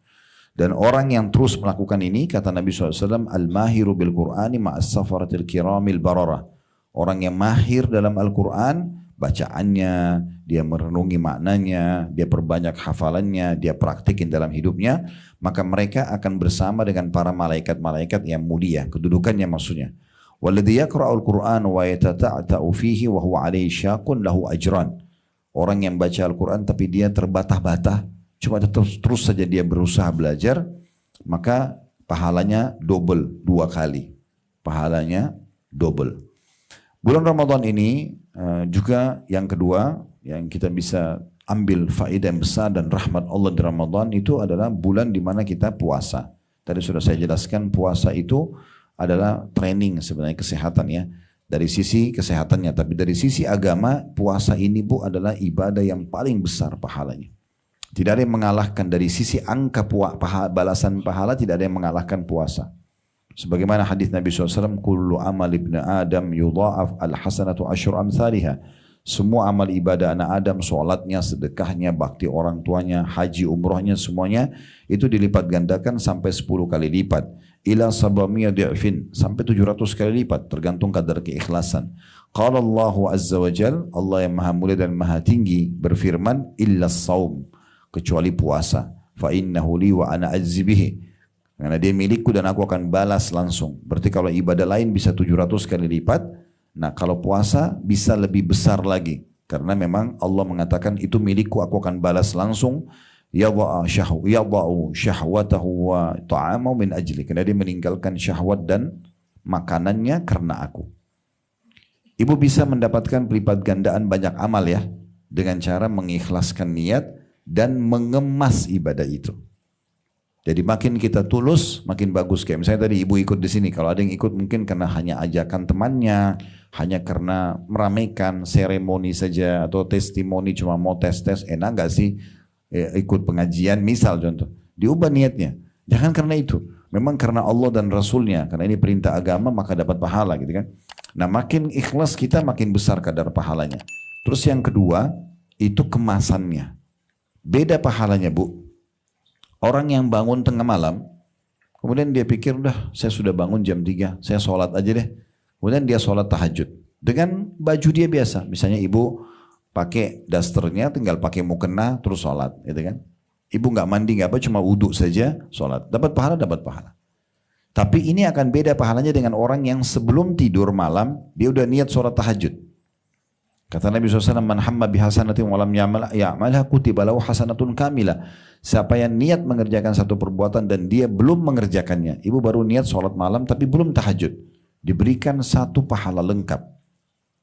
Dan orang yang terus melakukan ini, kata Nabi SAW, Al-mahiru bil-Qur'ani ma'as safaratil kiramil bararah. Orang yang mahir dalam Al-Quran, bacaannya, dia merenungi maknanya, dia perbanyak hafalannya, dia praktikin dalam hidupnya, maka mereka akan bersama dengan para malaikat-malaikat yang mulia, kedudukannya maksudnya. Walladhi yaqra'ul Qur'an wa yatata'ta'u fihi wa huwa 'alaihi syaqun lahu ajran. Orang yang baca Al-Quran tapi dia terbata-bata, cuma terus saja dia berusaha belajar, maka pahalanya double, 2 kali. Pahalanya double. Bulan Ramadan ini juga yang kedua yang kita bisa ambil faedah yang besar dan rahmat Allah di Ramadan itu adalah bulan di mana kita puasa. Tadi sudah saya jelaskan, puasa itu adalah training sebenarnya kesehatan ya. Dari sisi kesehatannya, tapi dari sisi agama, puasa ini Bu adalah ibadah yang paling besar pahalanya. Tidak ada yang mengalahkan dari sisi angka balasan pahala, tidak ada yang mengalahkan puasa. Sebagaimana hadis Nabi SAW, kullu amal ibn Adam yudha'af al-hasanatu asyur amthaliha. Semua amal ibadah anak Adam, sholatnya, sedekahnya, bakti orang tuanya, haji, umrohnya, semuanya itu dilipat gandakan sampai 10 kali lipat. Ila sabamiyah di'fin, sampai 700 kali lipat, tergantung kadar keikhlasan. Qala Allahu Azza wa Jal, Allah yang maha mulia dan maha tinggi berfirman, illa saum, kecuali puasa. Fa innahu li wa ana ajzi bihi. Karena dia milikku dan aku akan balas langsung. Berarti kalau ibadah lain bisa 700 kali lipat, nah kalau puasa bisa lebih besar lagi. Karena memang Allah mengatakan itu milikku, aku akan balas langsung. Yadha'u syahwatahu wa ta'amahu min ajli. Karena dia meninggalkan syahwat dan makanannya karena aku. Ibu bisa mendapatkan pelipat gandaan banyak amal ya, dengan cara mengikhlaskan niat dan mengemas ibadah itu. Jadi makin kita tulus, makin bagus. Kayak misalnya tadi ibu ikut di sini. Kalau ada yang ikut mungkin karena hanya ajakan temannya, hanya karena meramaikan seremoni saja atau testimoni cuma mau tes-tes, enak gak sih ikut pengajian misal contoh. Diubah niatnya. Jangan karena itu. Memang karena Allah dan Rasulnya. Karena ini perintah agama maka dapat pahala gitu kan. Nah makin ikhlas kita makin besar kadar pahalanya. Terus yang kedua itu kemasannya. Beda pahalanya bu. Orang yang bangun tengah malam, kemudian dia pikir, udah saya sudah bangun jam 3, saya sholat aja deh. Kemudian dia sholat tahajud. Dengan baju dia biasa. Misalnya ibu pakai dasternya, tinggal pakai mukena, terus sholat. Gitu kan. Ibu nggak mandi, nggak apa, cuma wudhu saja, sholat. Dapat pahala, dapat pahala. Tapi ini akan beda pahalanya dengan orang yang sebelum tidur malam, dia udah niat sholat tahajud. Kata Nabi SAW, man hamma bihasanatin walam ya'malha kutiba lahu hasanatun kamilah. Siapa yang niat mengerjakan satu perbuatan dan dia belum mengerjakannya. Ibu baru niat sholat malam tapi belum tahajud. Diberikan satu pahala lengkap.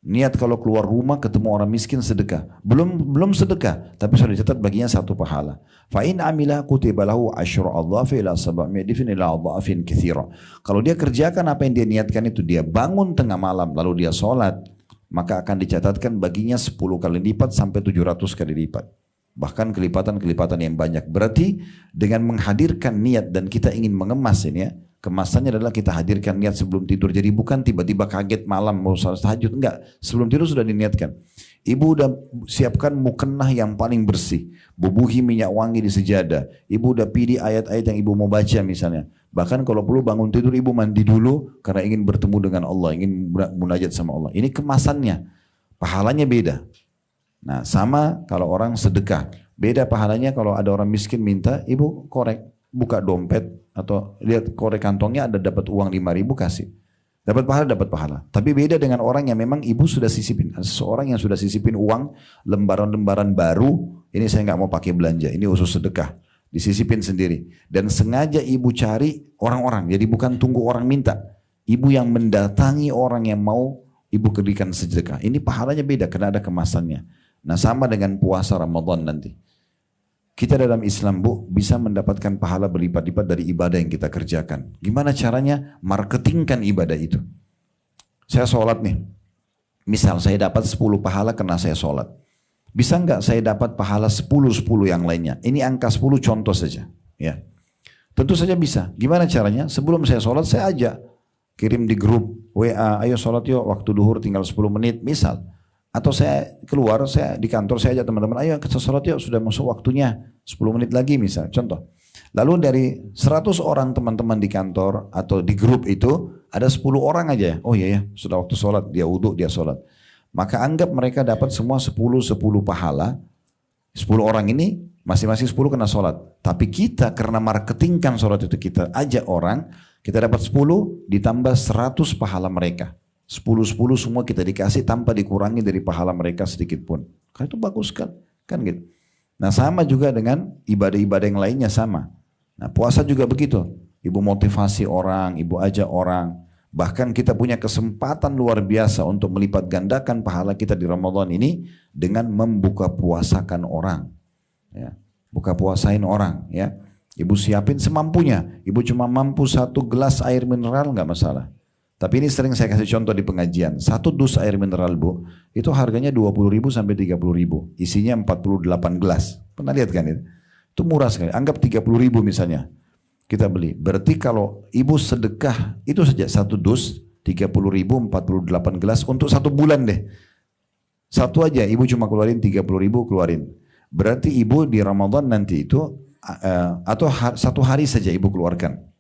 Niat kalau keluar rumah ketemu orang miskin sedekah. Belum sedekah tapi sudah dicatat baginya satu pahala. Fa in amila kutiba lahu asyru adhafi ila sab'mi'atin ila adhafin katsira. Kalau dia kerjakan apa yang dia niatkan itu, dia bangun tengah malam lalu dia sholat, maka akan dicatatkan baginya 10 kali lipat sampai 700 kali lipat. Bahkan kelipatan-kelipatan yang banyak. Berarti dengan menghadirkan niat dan kita ingin mengemas ini ya, kemasannya adalah kita hadirkan niat sebelum tidur. Jadi bukan tiba-tiba kaget malam mau salat tahajud, enggak. Sebelum tidur sudah diniatkan. Ibu udah siapkan mukennah yang paling bersih, bubuhi minyak wangi di sejadah. Ibu udah pilih ayat-ayat yang ibu mau baca misalnya. Bahkan kalau perlu bangun tidur ibu mandi dulu karena ingin bertemu dengan Allah, ingin munajat sama Allah. Ini kemasannya, pahalanya beda. Nah sama kalau orang sedekah, beda pahalanya kalau ada orang miskin minta, ibu korek, buka dompet atau lihat korek kantongnya ada dapat uang 5.000 kasih. Dapat pahala, dapat pahala. Tapi beda dengan orang yang memang ibu sudah sisipin. Seseorang yang sudah sisipin uang, lembaran-lembaran baru, ini saya nggak mau pakai belanja, ini khusus sedekah. Disisipin sendiri. Dan sengaja ibu cari orang-orang. Jadi bukan tunggu orang minta. Ibu yang mendatangi orang yang mau ibu berikan sedekah. Ini pahalanya beda karena ada kemasannya. Nah sama dengan puasa Ramadan nanti. Kita dalam Islam bu bisa mendapatkan pahala berlipat-lipat dari ibadah yang kita kerjakan. Gimana caranya? Marketingkan ibadah itu. Saya sholat nih. Misal saya dapat 10 pahala karena saya sholat. Bisa nggak saya dapat pahala 10 yang lainnya? Ini angka 10 contoh saja. Ya, tentu saja bisa. Gimana caranya? Sebelum saya sholat saya ajak. Kirim di grup WA, ayo sholat yuk waktu duhur tinggal 10 menit misal. Atau saya keluar, saya di kantor saya ajak teman-teman, ayo kita sholat yuk sudah masuk waktunya 10 menit lagi misal. Contoh. Lalu dari 100 orang teman-teman di kantor atau di grup itu ada 10 orang aja. Oh iya ya, sudah waktu sholat, dia wudhu, dia sholat. Maka anggap mereka dapat semua 10 pahala. 10 orang ini masing-masing 10 kena sholat. Tapi kita karena marketingkan sholat itu kita ajak orang, kita dapat 10 ditambah 100 pahala mereka. 10 semua kita dikasih tanpa dikurangi dari pahala mereka sedikit pun. Kan itu bagus kan? Kan gitu. Nah sama juga dengan ibadah-ibadah yang lainnya sama. Nah puasa juga begitu. Ibu motivasi orang, ibu ajak orang. Bahkan kita punya kesempatan luar biasa untuk melipat gandakan pahala kita di Ramadan ini dengan membuka puasakan orang. Ya, buka puasain orang. Ya, ibu siapin semampunya. Ibu cuma mampu 1 gelas air mineral nggak masalah. Tapi ini sering saya kasih contoh di pengajian. 1 dus air mineral bu, itu harganya 20.000 sampai 30.000. Isinya 48 gelas. Pernah lihat kan itu? Itu murah sekali. Anggap 30.000 misalnya. Kita beli. Berarti kalau ibu sedekah itu saja 1 dus 30.000 48 gelas untuk 1 bulan deh. Satu aja ibu cuma keluarin 30.000 keluarin. Berarti ibu di Ramadan nanti itu atau 1 hari saja ibu keluarkan.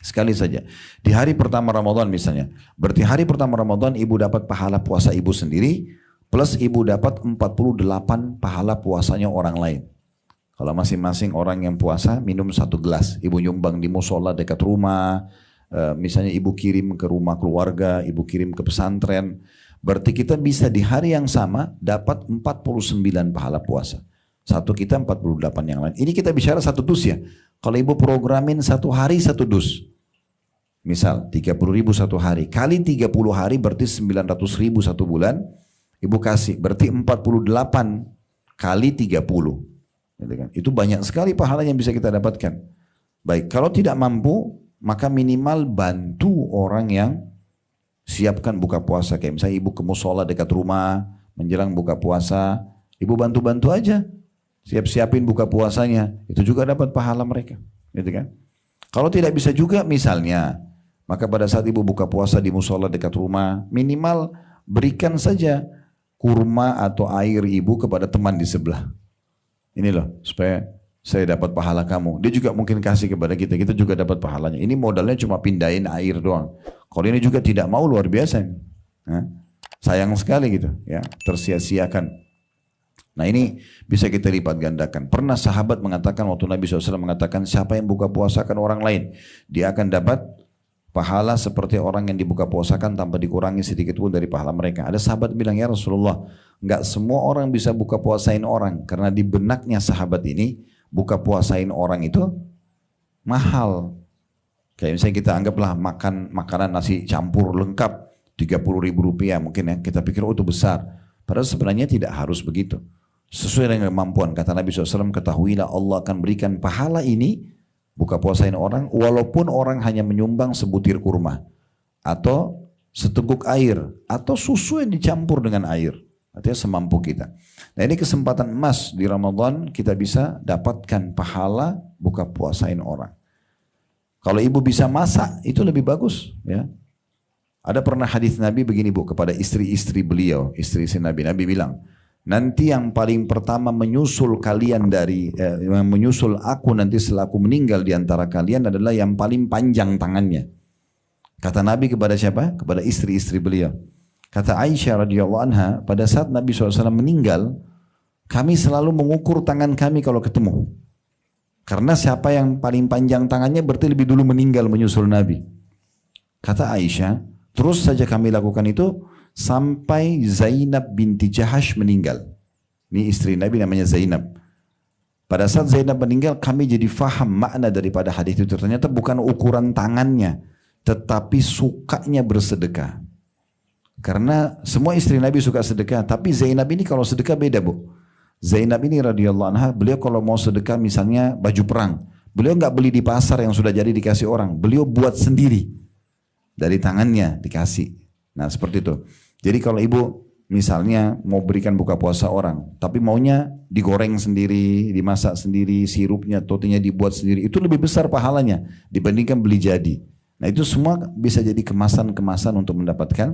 Sekali saja. Di hari pertama Ramadan misalnya. Berarti hari pertama Ramadan ibu dapat pahala puasa ibu sendiri plus ibu dapat 48 pahala puasanya orang lain. Kalau masing-masing orang yang puasa minum 1 gelas, ibu nyumbang di musola dekat rumah, misalnya ibu kirim ke rumah keluarga, ibu kirim ke pesantren, berarti kita bisa di hari yang sama dapat 49 pahala puasa. Satu kita 48 yang lain. Ini kita bicara 1 dus ya. Kalau ibu programin 1 hari 1 dus. Misal 30.000 1 hari. Kali 30 hari berarti 900.000 1 bulan. Ibu kasih. Berarti 48 kali 30. Gitu kan. Itu banyak sekali pahala yang bisa kita dapatkan. Baik. Kalau tidak mampu, maka minimal bantu orang yang siapkan buka puasa. Kayak misalnya ibu ke musola dekat rumah. Menjelang buka puasa. Ibu bantu-bantu aja. Siap-siapin buka puasanya, itu juga dapat pahala mereka, gitu kan? Kalau tidak bisa juga misalnya, maka pada saat ibu buka puasa di musola dekat rumah, minimal berikan saja kurma atau air ibu kepada teman di sebelah. Ini loh, supaya saya dapat pahala kamu. Dia juga mungkin kasih kepada kita, kita juga dapat pahalanya. Ini modalnya cuma pindahin air doang. Kalau ini juga tidak mau, luar biasa. Sayang sekali gitu, ya, tersia-siakan. Nah ini bisa kita lipat gandakan. Pernah sahabat mengatakan waktu Nabi SAW mengatakan siapa yang buka puasakan orang lain, dia akan dapat pahala seperti orang yang dibuka puasakan tanpa dikurangi sedikit pun dari pahala mereka. Ada sahabat bilang, ya Rasulullah, enggak semua orang bisa buka puasain orang. Karena di benaknya sahabat ini, buka puasain orang itu mahal. Kayak misalnya kita anggaplah makan makanan nasi campur lengkap 30.000 rupiah mungkin ya. Kita pikir oh itu besar. Padahal sebenarnya tidak harus begitu. Sesuai dengan kemampuan. Kata Nabi SAW, ketahuilah Allah akan berikan pahala ini, buka puasain orang, walaupun orang hanya menyumbang sebutir kurma, atau seteguk air, atau susu yang dicampur dengan air. Artinya semampu kita. Nah ini kesempatan emas di Ramadan, kita bisa dapatkan pahala buka puasain orang. Kalau ibu bisa masak, itu lebih bagus. Ya. Ada pernah hadis Nabi begini bu, kepada istri-istri beliau, istri-istri Nabi. Nabi bilang, nanti yang paling pertama menyusul kalian yang menyusul aku nanti setelah aku meninggal di antara kalian adalah yang paling panjang tangannya. Kata Nabi kepada siapa? Kepada istri-istri beliau. Kata Aisyah radhiyallahu anha, pada saat Nabi SAW meninggal, kami selalu mengukur tangan kami kalau ketemu. Karena siapa yang paling panjang tangannya berarti lebih dulu meninggal menyusul Nabi. Kata Aisyah, terus saja kami lakukan itu sampai Zainab binti Jahash meninggal. Ini istri Nabi namanya Zainab. Pada saat Zainab meninggal kami jadi faham makna daripada hadis itu. Ternyata bukan ukuran tangannya, tetapi sukanya bersedekah. Karena semua istri Nabi suka sedekah, tapi Zainab ini kalau sedekah beda bu. Zainab ini radhiyallahu anha, beliau kalau mau sedekah misalnya baju perang, beliau nggak beli di pasar yang sudah jadi dikasih orang, beliau buat sendiri dari tangannya dikasih. Nah seperti itu. Jadi kalau ibu misalnya mau berikan buka puasa orang, tapi maunya digoreng sendiri, dimasak sendiri, sirupnya, totinya dibuat sendiri, itu lebih besar pahalanya dibandingkan beli jadi. Nah itu semua bisa jadi kemasan-kemasan untuk mendapatkan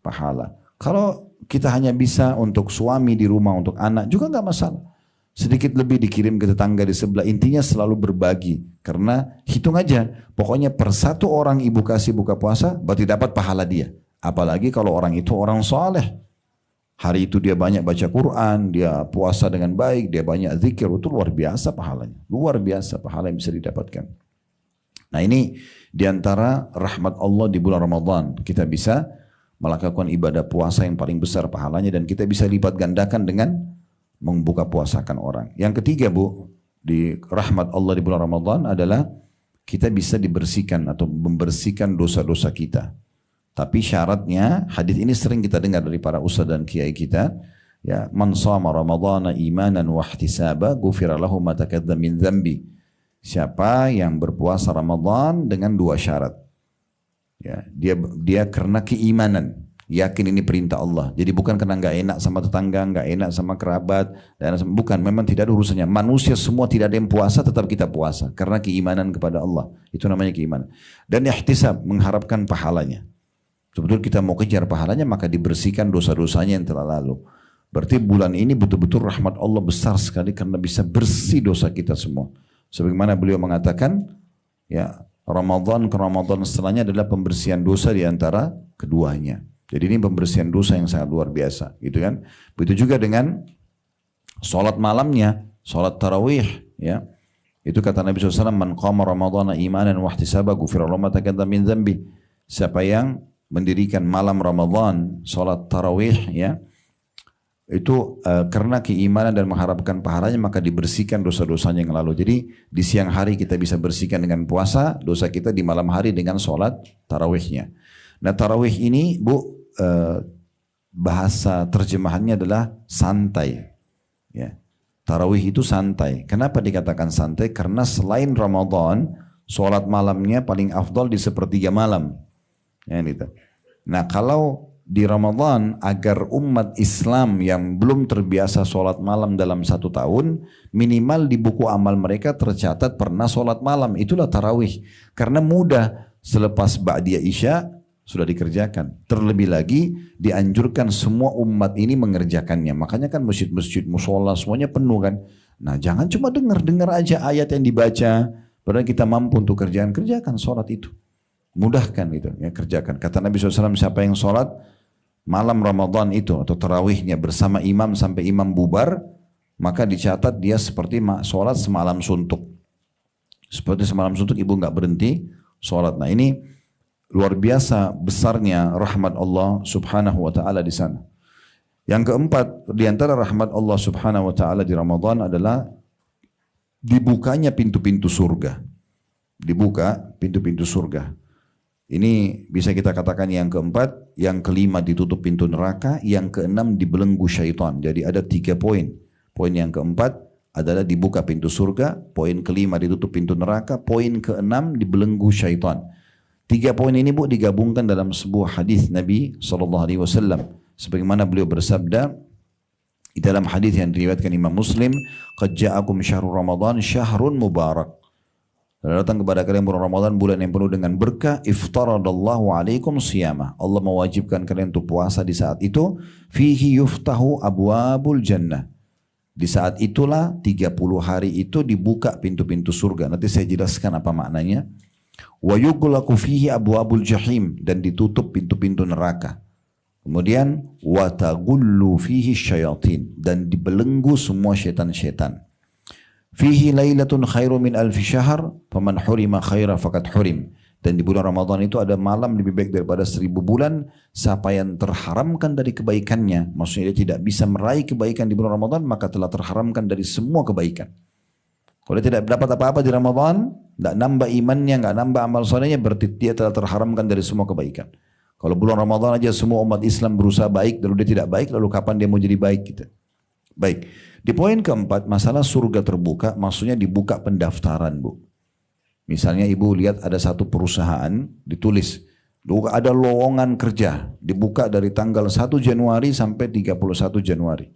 pahala. Kalau kita hanya bisa untuk suami di rumah, untuk anak juga nggak masalah. Sedikit lebih dikirim ke tetangga di sebelah, intinya selalu berbagi. Karena hitung aja, pokoknya per satu orang ibu kasih buka puasa, berarti dapat pahala dia. Apalagi kalau orang itu orang soleh. Hari itu dia banyak baca Quran, dia puasa dengan baik, dia banyak zikir, itu luar biasa pahalanya. Luar biasa pahala yang bisa didapatkan. Nah ini diantara rahmat Allah di bulan Ramadan. Kita bisa melakukan ibadah puasa yang paling besar pahalanya dan kita bisa lipat gandakan dengan membuka puasakan orang. Yang ketiga bu, di rahmat Allah di bulan Ramadan adalah kita bisa dibersihkan atau membersihkan dosa-dosa kita. Tapi syaratnya, hadis ini sering kita dengar dari para ustaz dan kiai kita, ya, man shama ramadhana imanan wa ihtisaba ghufira lahu ma taqaddama min dzambi. Siapa yang berpuasa Ramadan dengan 2 syarat. Ya, dia karena keimanan, yakin ini perintah Allah. Jadi bukan karena enggak enak sama tetangga, enggak enak sama kerabat, dan bukan, memang tidak ada urusannya. Manusia semua tidak ada yang puasa, tetap kita puasa karena keimanan kepada Allah. Itu namanya keimanan. Dan ihtisab, mengharapkan pahalanya. Sebetulnya kita mau kejar pahalanya, maka dibersihkan dosa-dosanya yang telah lalu. Berarti bulan ini betul-betul rahmat Allah besar sekali karena bisa bersih dosa kita semua. Sebagaimana beliau mengatakan, ya Ramadan ke Ramadan setelahnya adalah pembersihan dosa di antara keduanya. Jadi ini pembersihan dosa yang sangat luar biasa, gitu kan? Begitu juga dengan sholat malamnya. Salat tarawih, ya. Itu kata Nabi SAW, man qama ramadhana imanan wa ihtisaba ghufira lahu ma taqaddama min dhanbi. Siapa yang mendirikan malam Ramadan, salat tarawih, ya, itu karena keimanan dan mengharapkan pahalanya, maka dibersihkan dosa-dosanya yang lalu. Jadi di siang hari kita bisa bersihkan dengan puasa, dosa kita di malam hari dengan salat tarawihnya. Nah tarawih ini Bu, bahasa terjemahannya adalah santai, ya. Tarawih itu santai. Kenapa dikatakan santai? Karena selain Ramadan, sholat malamnya paling afdal di sepertiga malam. Ya, gitu. Nah kalau di Ramadan, agar umat Islam yang belum terbiasa sholat malam dalam 1 tahun, minimal di buku amal mereka tercatat pernah sholat malam. Itulah tarawih. Karena mudah, selepas ba'diyah isya sudah dikerjakan. Terlebih lagi dianjurkan semua umat ini mengerjakannya. Makanya kan masjid-masjid, musola semuanya penuh kan. Nah jangan cuma dengar aja ayat yang dibaca. Padahal kita mampu untuk kerjakan sholat itu. Mudahkan itu, ya, kerjakan. Kata Nabi SAW, siapa yang sholat malam Ramadan itu atau tarawihnya bersama imam sampai imam bubar, maka dicatat dia seperti sholat semalam suntuk. Seperti semalam suntuk, ibu nggak berhenti sholat. Nah ini luar biasa besarnya rahmat Allah subhanahu wa ta'ala di sana. Yang keempat, di antara rahmat Allah subhanahu wa ta'ala di Ramadan adalah dibukanya pintu-pintu surga. Dibuka pintu-pintu surga. Ini bisa kita katakan yang keempat. Yang kelima ditutup pintu neraka. Yang keenam dibelenggu syaitan. Jadi ada 3 poin. Poin yang keempat adalah dibuka pintu surga. Poin kelima ditutup pintu neraka. Poin keenam dibelenggu syaitan. 3 poin ini Bu digabungkan dalam sebuah hadis Nabi SAW. Sebagaimana beliau bersabda di dalam hadis yang diriwayatkan Imam Muslim, "Qad ja'akum syahrul Ramadan syahrun mubarak." Telah datang kepada kalian bulan Ramadan, bulan yang penuh dengan berkah. Iftaradallahu alaikum siyamah. Allah mewajibkan kalian untuk puasa di saat itu. Fihi yuftahu abwabul jannah. Di saat itulah 30 hari itu dibuka pintu-pintu surga. Nanti saya jelaskan apa maknanya. Wa yughlaqu fihi abwabul jahim, dan ditutup pintu-pintu neraka. Kemudian wa taghullu fihi syayatin, dan dibelenggu semua syaitan-syaitan. Fihi lailatun khairu min alfi syahr, faman hurima khaira faqad hurim. Dan di bulan Ramadan itu ada malam lebih baik daripada 1000 bulan. Siapa yang terharamkan dari kebaikannya, maksudnya dia tidak bisa meraih kebaikan di bulan Ramadan, maka telah terharamkan dari semua kebaikan. Kalau dia tidak dapat apa-apa di Ramadan, tidak nambah imannya, tidak nambah amal solehnya, berarti dia telah terharamkan dari semua kebaikan. Kalau bulan Ramadan aja semua umat Islam berusaha baik, lalu dia tidak baik, lalu kapan dia mau jadi baik gitu? Baik. Di poin keempat, masalah surga terbuka, maksudnya dibuka pendaftaran Bu. Misalnya ibu lihat ada satu perusahaan, ditulis, ada lowongan kerja, dibuka dari tanggal 1 Januari sampai 31 Januari.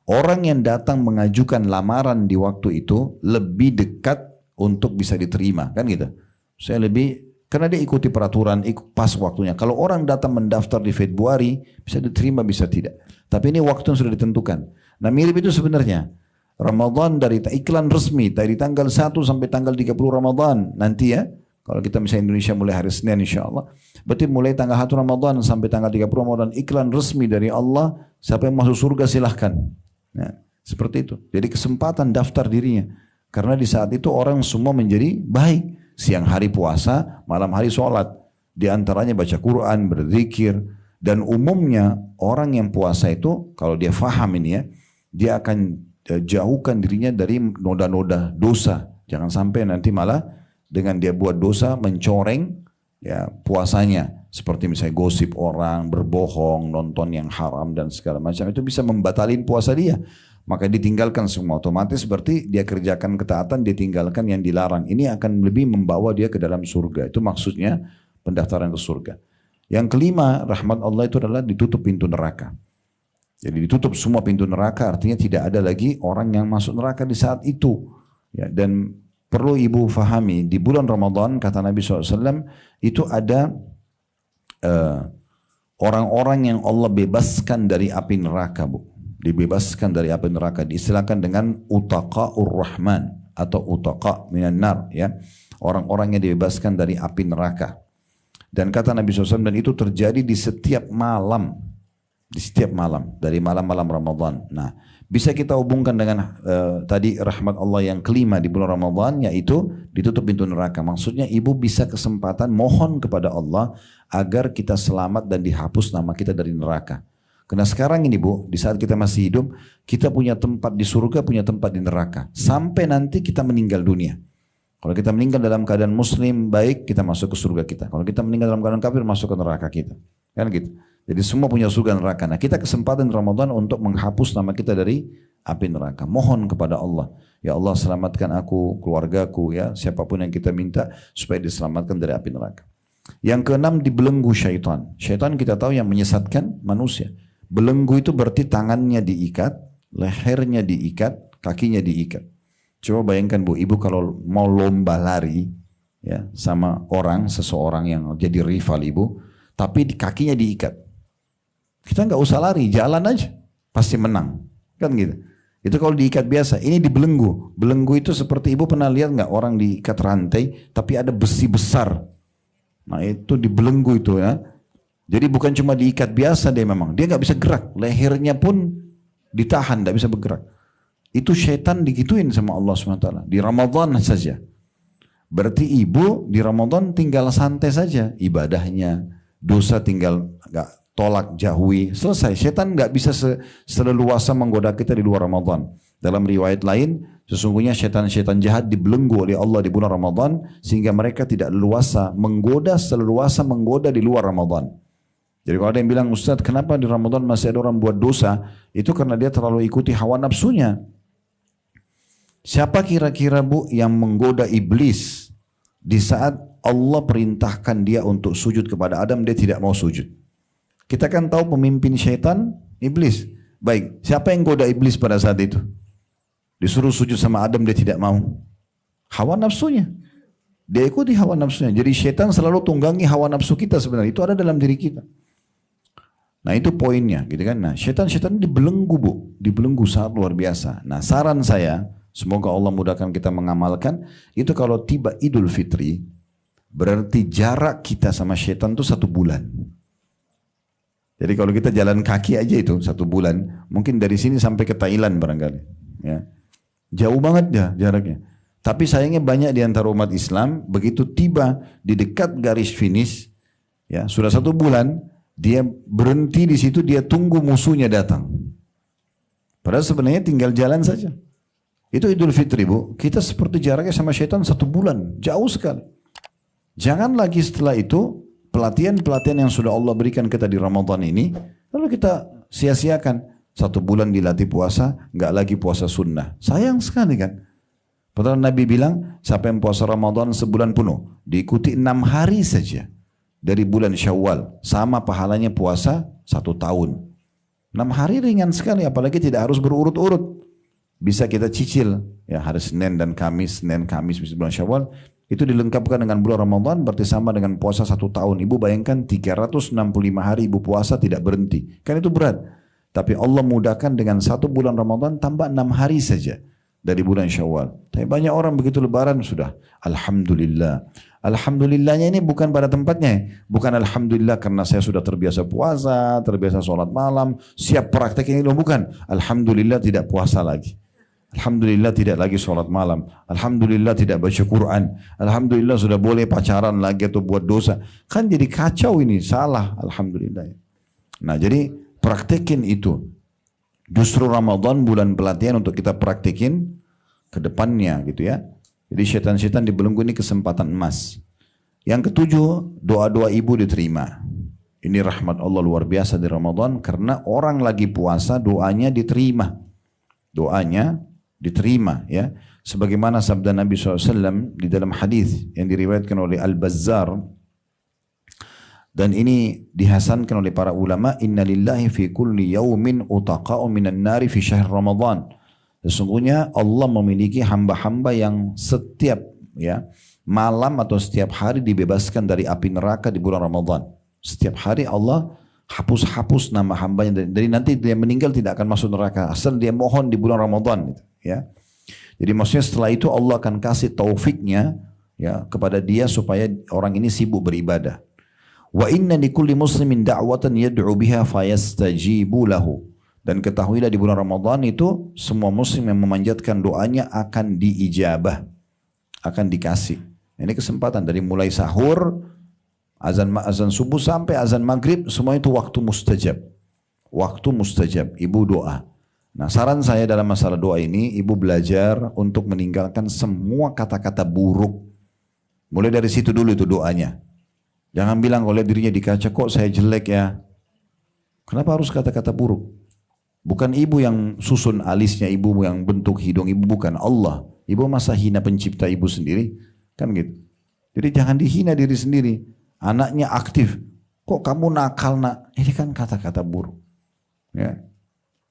Orang yang datang mengajukan lamaran di waktu itu lebih dekat untuk bisa diterima, kan gitu. Saya lebih, karena dia ikuti peraturan, pas waktunya. Kalau orang datang mendaftar di Februari, bisa diterima, bisa tidak. Tapi ini waktu yang sudah ditentukan. Nah mirip itu sebenarnya. Ramadan dari iklan resmi, dari tanggal 1 sampai tanggal 30 Ramadan. Nanti ya, kalau kita misalnya Indonesia mulai hari Senin insya Allah. Berarti mulai tanggal 1 Ramadan sampai tanggal 30 Ramadan, iklan resmi dari Allah, siapa yang masuk surga silahkan. Nah, seperti itu. Jadi kesempatan daftar dirinya. Karena di saat itu orang semua menjadi baik. Siang hari puasa, malam hari sholat. Di antaranya baca Quran, berzikir. Dan umumnya orang yang puasa itu, kalau dia faham ini ya, dia akan jauhkan dirinya dari noda-noda dosa. Jangan sampai nanti malah dengan dia buat dosa mencoreng ya puasanya. Seperti misalnya gosip orang, berbohong, nonton yang haram dan segala macam, itu bisa membatalin puasa dia. Maka ditinggalkan semua, otomatis berarti dia kerjakan ketaatan, dia tinggalkan yang dilarang. Ini akan lebih membawa dia ke dalam surga. Itu maksudnya pendaftaran ke surga. Yang kelima, rahmat Allah itu adalah ditutup pintu neraka. Jadi ditutup semua pintu neraka, artinya tidak ada lagi orang yang masuk neraka di saat itu. Ya, dan perlu ibu fahami, di bulan Ramadan kata Nabi SAW itu ada orang-orang yang Allah bebaskan dari api neraka Bu. Dibebaskan dari api neraka, diistilahkan dengan utaqa'ur rahman atau utaqa minan nar ya. Orang-orang yang dibebaskan dari api neraka. Dan kata Nabi SAW, dan itu terjadi di setiap malam. Di setiap malam, dari malam-malam Ramadan. Nah, bisa kita hubungkan dengan tadi rahmat Allah yang kelima di bulan Ramadan, yaitu ditutup pintu neraka. Maksudnya ibu bisa kesempatan mohon kepada Allah agar kita selamat dan dihapus nama kita dari neraka. Karena sekarang ini Bu, di saat kita masih hidup, kita punya tempat di surga, punya tempat di neraka. Sampai nanti kita meninggal dunia. Kalau kita meninggal dalam keadaan muslim baik, kita masuk ke surga kita. Kalau kita meninggal dalam keadaan kafir, masuk ke neraka kita. Kan gitu. Jadi semua punya surga dan neraka. Nah, kita kesempatan Ramadan untuk menghapus nama kita dari api neraka. Mohon kepada Allah, ya Allah selamatkan aku, keluargaku, ya siapapun yang kita minta supaya diselamatkan dari api neraka. Yang keenam, dibelenggu syaitan. Syaitan kita tahu yang menyesatkan manusia. Belenggu itu berarti tangannya diikat, lehernya diikat, kakinya diikat. Coba bayangkan Bu, ibu kalau mau lomba lari ya sama seseorang yang jadi rival ibu, tapi di kakinya diikat. Kita nggak usah lari, jalan aja, pasti menang, kan gitu. Itu kalau diikat biasa. Ini dibelenggu. Belenggu itu seperti ibu pernah lihat nggak orang diikat rantai, tapi ada besi besar. Nah itu dibelenggu itu ya. Jadi bukan cuma diikat biasa dia memang, dia nggak bisa gerak, lehernya pun ditahan, nggak bisa bergerak. Itu syaitan digituin sama Allah SWT di Ramadan saja. Berarti ibu di Ramadan tinggal santai saja ibadahnya, dosa tinggal nggak tolak, jauhi, selesai. Syaitan nggak bisa seleluasa menggoda kita di luar Ramadan. Dalam riwayat lain, sesungguhnya syaitan-syaitan jahat dibelenggu oleh Allah di bulan Ramadan sehingga mereka tidak leluasa seleluasa menggoda di luar Ramadan. Jadi kalau ada yang bilang, Ustaz kenapa di Ramadan masih ada orang buat dosa? Itu karena dia terlalu ikuti hawa nafsunya. Siapa kira-kira Bu yang menggoda iblis di saat Allah perintahkan dia untuk sujud kepada Adam, dia tidak mau sujud? Kita kan tahu pemimpin syaitan iblis. Baik, siapa yang goda iblis pada saat itu? Disuruh sujud sama Adam, dia tidak mau. Hawa nafsunya. Dia ikuti hawa nafsunya. Jadi syaitan selalu tunggangi hawa nafsu kita sebenarnya. Itu ada dalam diri kita. Nah itu poinnya gitu kan. Nah syaitan dibelenggu Bu. Dibelenggu sangat luar biasa. Nah saran saya, semoga Allah mudahkan kita mengamalkan. Itu kalau tiba Idul Fitri, berarti jarak kita sama syaitan itu 1 bulan. Jadi kalau kita jalan kaki aja itu 1 bulan. Mungkin dari sini sampai ke Thailand barangkali. Ya. Jauh banget ya jaraknya. Tapi sayangnya banyak di antara umat Islam begitu tiba di dekat garis finish, ya sudah 1 bulan dia berhenti di situ, dia tunggu musuhnya datang. Padahal sebenarnya tinggal jalan saja. Itu Idul Fitri Bu, kita seperti jaraknya sama syaitan 1 bulan, jauh sekali. Jangan lagi setelah itu pelatihan-pelatihan yang sudah Allah berikan kita di Ramadan ini, lalu kita sia-siakan 1 bulan dilatih puasa, nggak lagi puasa sunnah. Sayang sekali kan. Padahal Nabi bilang, siapa yang puasa Ramadan sebulan penuh, diikuti 6 hari saja dari bulan Syawal, sama pahalanya puasa 1 tahun. 6 hari ringan sekali, apalagi tidak harus berurut-urut. Bisa kita cicil, ya hari Senin dan Kamis, bulan Syawal, itu dilengkapkan dengan bulan Ramadan, berarti sama dengan puasa 1 tahun. Ibu bayangkan 365 hari ibu puasa tidak berhenti. Kan itu berat. Tapi Allah mudahkan dengan 1 bulan Ramadan tambah 6 hari saja dari bulan Syawal. Tapi banyak orang begitu lebaran sudah Alhamdulillah. Alhamdulillahnya ini bukan pada tempatnya. Bukan Alhamdulillah karena saya sudah terbiasa puasa, terbiasa sholat malam, siap praktek ini. Bukan. Alhamdulillah tidak puasa lagi. Alhamdulillah tidak lagi sholat malam. Alhamdulillah tidak baca Quran. Alhamdulillah sudah boleh pacaran lagi atau buat dosa. Kan jadi kacau ini. Salah. Alhamdulillah. Nah jadi praktekin itu. Justru Ramadan bulan pelatihan untuk kita praktekin ke depannya gitu ya. Jadi syaitan-syaitan dibelenggu, ini kesempatan emas. Yang ketujuh, doa-doa ibu diterima. Ini rahmat Allah luar biasa di Ramadan karena orang lagi puasa doanya diterima. Doanya diterima ya. Sebagaimana sabda Nabi SAW di dalam hadis yang diriwayatkan oleh Al-Bazzar. Dan ini dihasankan oleh para ulama, inna lillahi fi kulli yaumin utaqa'u minan nari fi syahr Ramadan. Sesungguhnya Allah memiliki hamba-hamba yang setiap ya malam atau setiap hari dibebaskan dari api neraka di bulan Ramadan. Setiap hari Allah hapus nama hambanya dari nanti dia meninggal tidak akan masuk neraka asal dia mohon di bulan Ramadan gitu, ya. Jadi maksudnya setelah itu Allah akan kasih taufiknya ya kepada dia supaya orang ini sibuk beribadah. Wa inna likulli muslimin da'watan yad'u biha fayastajibu lahu. Dan ketahuilah di bulan Ramadan itu semua muslim yang memanjatkan doanya akan diijabah, akan dikasih. Ini kesempatan dari mulai sahur, azan subuh sampai azan maghrib, semua itu waktu mustajab. Waktu mustajab, ibu doa. Nah, saran saya dalam masalah doa ini, ibu belajar untuk meninggalkan semua kata-kata buruk. Mulai dari situ dulu itu doanya. Jangan bilang kalau lihat dirinya di kaca, kok saya jelek ya. Kenapa harus kata-kata buruk? Bukan ibu yang susun alisnya, ibu yang bentuk hidung, ibu bukan Allah. Ibu masa hina pencipta ibu sendiri? Kan gitu. Jadi jangan dihina diri sendiri. Anaknya aktif. Kok kamu nakal nak? Ini kan kata-kata buruk. Ya.